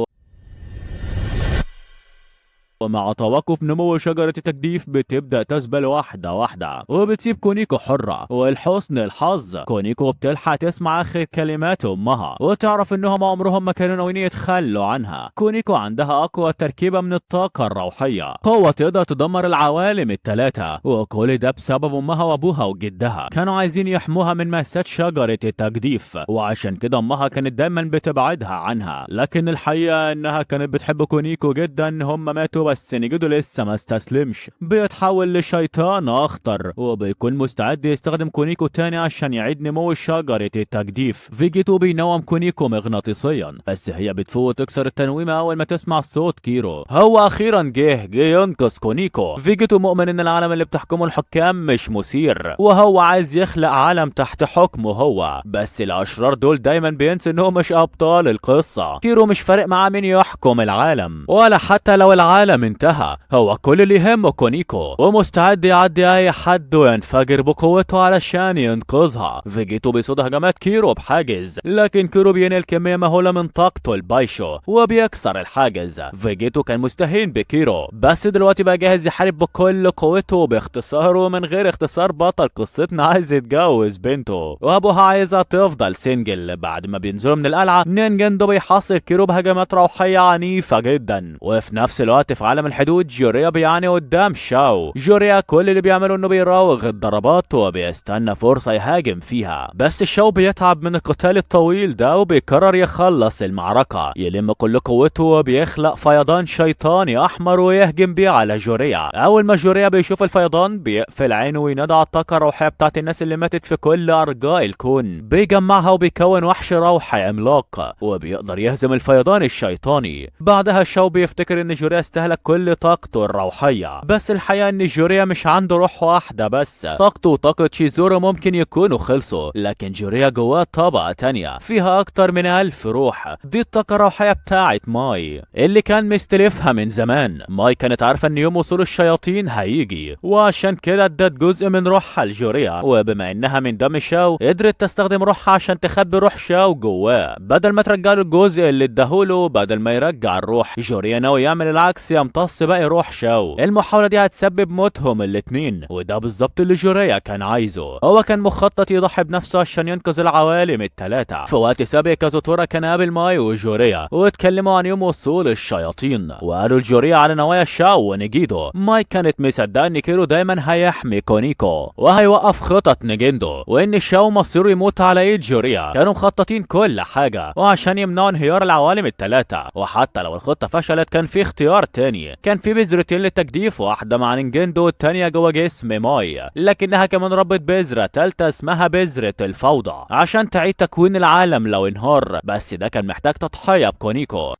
ومع توقف نمو شجرة التجديف بتبدأ تذبل واحدة واحدة وبتسيب كونيكو حرة. ولحسن الحظ كونيكو بتلحق تسمع آخر كلمات أمها وتعرف إنهم عمرهم ما كانوا ناويين يتخلوا عنها. كونيكو عندها أقوى تركيبة من الطاقة الروحية، قوة تقدر تدمر العوالم الثلاثة، وكل ده بسبب أمها وأبوها وجدها كانوا عايزين يحموها من ماسات شجرة التجديف، وعشان كده أمها كانت دايما بتبعدها عنها. لكن الحقيقة إنها كانت بتحب كونيكو جدا. هم ماتوا بس نيجيدو لسه ما استسلمش، بيتحول لشيطان اخطر وبيكون مستعد يستخدم كونيكو تاني عشان يعيد نمو شجرة التجديف. فيجيتو بينوم كونيكو مغناطيسيا بس هي بتفوق تكسر التنويمة اول ما تسمع صوت كيرو. هو اخيرا جه ينقذ كونيكو. فيجيتو مؤمن ان العالم اللي بتحكمه الحكام مش مثير وهو عايز يخلق عالم تحت حكمه هو، بس الاشرار دول دايما بينسوا انهم مش ابطال القصة. كيرو مش فارق معاه مين يحكم العالم ولا حتى لو العالم انتهى، هو كل اللي يهمه كونيكو ومستعد يعدي اي حد وينفجر بقوته علشان ينقذها. فيجيتو بيصد هجمات كيرو بحاجز، لكن كيرو بينقل كمية مهولة من طاقته البايشو وبيكسر الحاجز. فيجيتو كان مستهين بكيرو بس دلوقتي بقى جاهز يحارب بكل قوته باختصار ومن غير اختصار. بطل قصتنا عايز يتجوز بنته وابوها عايزها تفضل سنجل. بعد ما بينزلوا من القلعة نينجندو بيحاصر كيرو بهجمات روحية عنيفة جدا. وفي نفس الوقت في عالم الحدود جوريا بيعاني قدام شاو. جوريا كل اللي بيعمله انه بيراوغ الضربات وبيستنى فرصة يهاجم فيها، بس شاو بيتعب من القتال الطويل ده وبيقرر يخلص المعركة. يلم كل قوته وبيخلق فيضان شيطاني احمر ويهجم بيه على جوريا. اول ما جوريا بيشوف الفيضان بيقفل عينه وينادى على الطاقة الروحية بتاعت الناس اللي ماتت في كل ارجاء الكون، بيجمعها وبيكون وحش روحي عملاق وبيقدر يهزم الفيضان الشيطاني. بعدها شاو بيفتكر ان جوريا استهلك كل طاقته الروحية، بس الحقيقة ان جوريا مش عنده روح واحدة بس، طاقته وطاقة شيزورو ممكن يكونوا خلصوا، لكن جوريا جواه طبقة تانية فيها اكتر من 1000 روح. دي الطاقة الروحية بتاعت ماي اللي كان مستلفها من زمان. ماي كانت عارفة ان يوم وصول الشياطين هيجي وعشان كده ادت جزء من روحها لجوريا، وبما انها من دم شاو قدرت تستخدم روحها عشان تخبي روح شاو جواه بدل ما ترجع له الجزء اللي اداهوله. بدل ما يرجع الروح جوريا ناوي يعمل العكس يا يمتص باقي روح شاو. المحاولة دي هتسبب موتهم الاتنين، وده بالظبط اللي جوريا كان عايزه. هو كان مخطط يضحي بنفسه عشان ينقذ العوالم التلاتة. في وقت سابق كازوتورا كان قابل ماي وجوريا واتكلموا عن يوم وصول الشياطين، وقالوا لجوريا على نوايا شاو ونيجيدو. ماي كانت مصدقة ان كيرو دايما هيحمي كونيكو وهيوقف خطط نيجيندو، وان شاو مصيره يموت على ايد جوريا. كانوا مخططين كل حاجة وعشان يمنعوا انهيار العوالم التلاتة، وحتى لو الخطة فشلت كان في اختيار تاني. كان في بذرتين للتجديف، واحدة مع نينجندو والتانية جوه جسم ماي، لكنها كمان ربت بذرة تالتة اسمها بذرة الفوضى عشان تعيد تكوين العالم لو انهار، بس ده كان محتاج تضحية بكونيكو.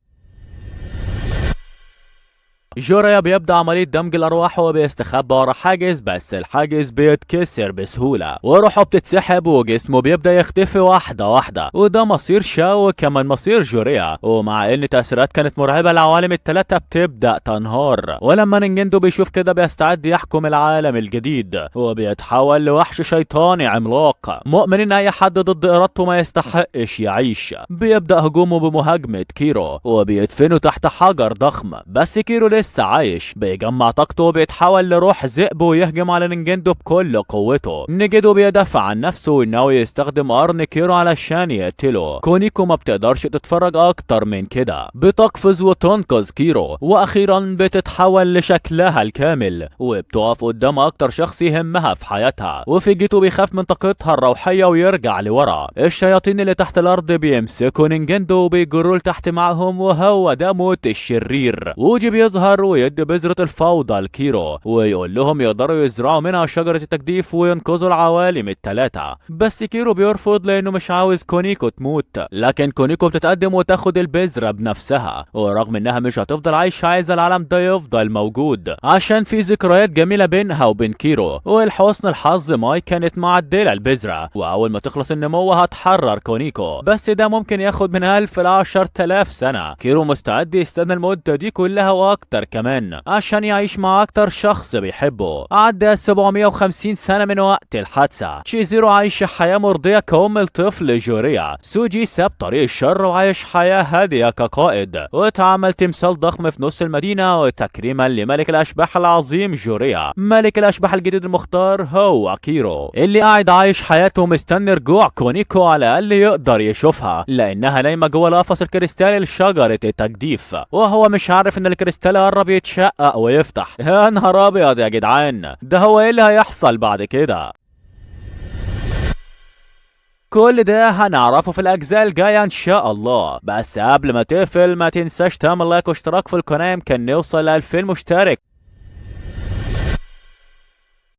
جوريا بيبدأ عملية دمج الأرواح وهو بيستخبى ورا حاجز، بس الحاجز بيتكسر بسهولة وروحه بتتسحب وجسمه بيبدأ يختفي واحدة واحدة، وده مصير شاو وكمان مصير جوريا. ومع إن تأثيرات كانت مرعبة العوالم التلاتة بتبدأ تنهار، ولما نينجندو بيشوف كده بيستعد يحكم العالم الجديد وبيتحول لوحش شيطاني عملاق مؤمن إن أي حد ضد إرادته ما يستحقش يعيش. بيبدأ هجومه بمهاجمة كيرو وبيدفنه تحت حجر ضخم، بس كيرو لسه عايش. بيجمع طاقته وبيتحول لروح ذئب ويهجم على نينجندو بكل قوته. نيجيدو بيدافع عن نفسه وناوي يستخدم قرن كيرو علشان يقتله. كونيكو ما بتقدرش تتفرج اكتر من كده، بتقفز وتنقذ كيرو، واخيرا بتتحول لشكلها الكامل وبتقف قدام اكتر شخص يهمها في حياتها. وفيجيتو بيخاف من طاقتها الروحيه ويرجع لورا. الشياطين اللي تحت الارض بيمسكوا نينجندو وبيجروا لتحت معهم، وهو ده موت الشرير. ووجي بيظهر ويدي بذرة الفوضى لكيرو ويقول لهم يقدروا يزرعوا منها شجرة التجديف وينقذوا العوالم التلاتة، بس كيرو بيرفض لانه مش عاوز كونيكو تموت. لكن كونيكو بتتقدم وتاخد البذرة بنفسها، ورغم انها مش هتفضل عايشة عايزة العالم ده يفضل موجود عشان في ذكريات جميلة بينها وبين كيرو. ولحسن الحظ ماي كانت معدلة البذرة، واول ما تخلص النمو هتحرر كونيكو، بس ده ممكن ياخد من 1000 ل 10,000 سنة. كيرو مستعد يستنى المدة دي كلها واكتر كمان عشان يعيش مع اكتر شخص بيحبه. عدى 750 سنة من وقت الحادثة. تشيزيرو عايش حياة مرضية كأم الطفل جوريا. سوجي ساب طريق الشر وعايش حياة هادية كقائد، واتعمل تمثال ضخم في نص المدينة وتكريما لملك الاشباح العظيم جوريا. ملك الاشباح الجديد المختار هو كيرو، اللي قاعد عايش حياته مستني رجوع كونيكو على الاقل يقدر يشوفها، لانها نايمة جوه القفص الكريستالي لشجرة التجديف، وهو مش عارف ان الكريستال قرب يتشقق ويفتح. يا نهار ابيض يا جدعان، ده هو ايه اللي هيحصل بعد كده؟ كل ده هنعرفه في الاجزاء الجايه ان شاء الله. بس قبل ما تقفل ما تنساش تعمل لايك واشتراك في القناه يمكن نوصل ل 2000 مشترك.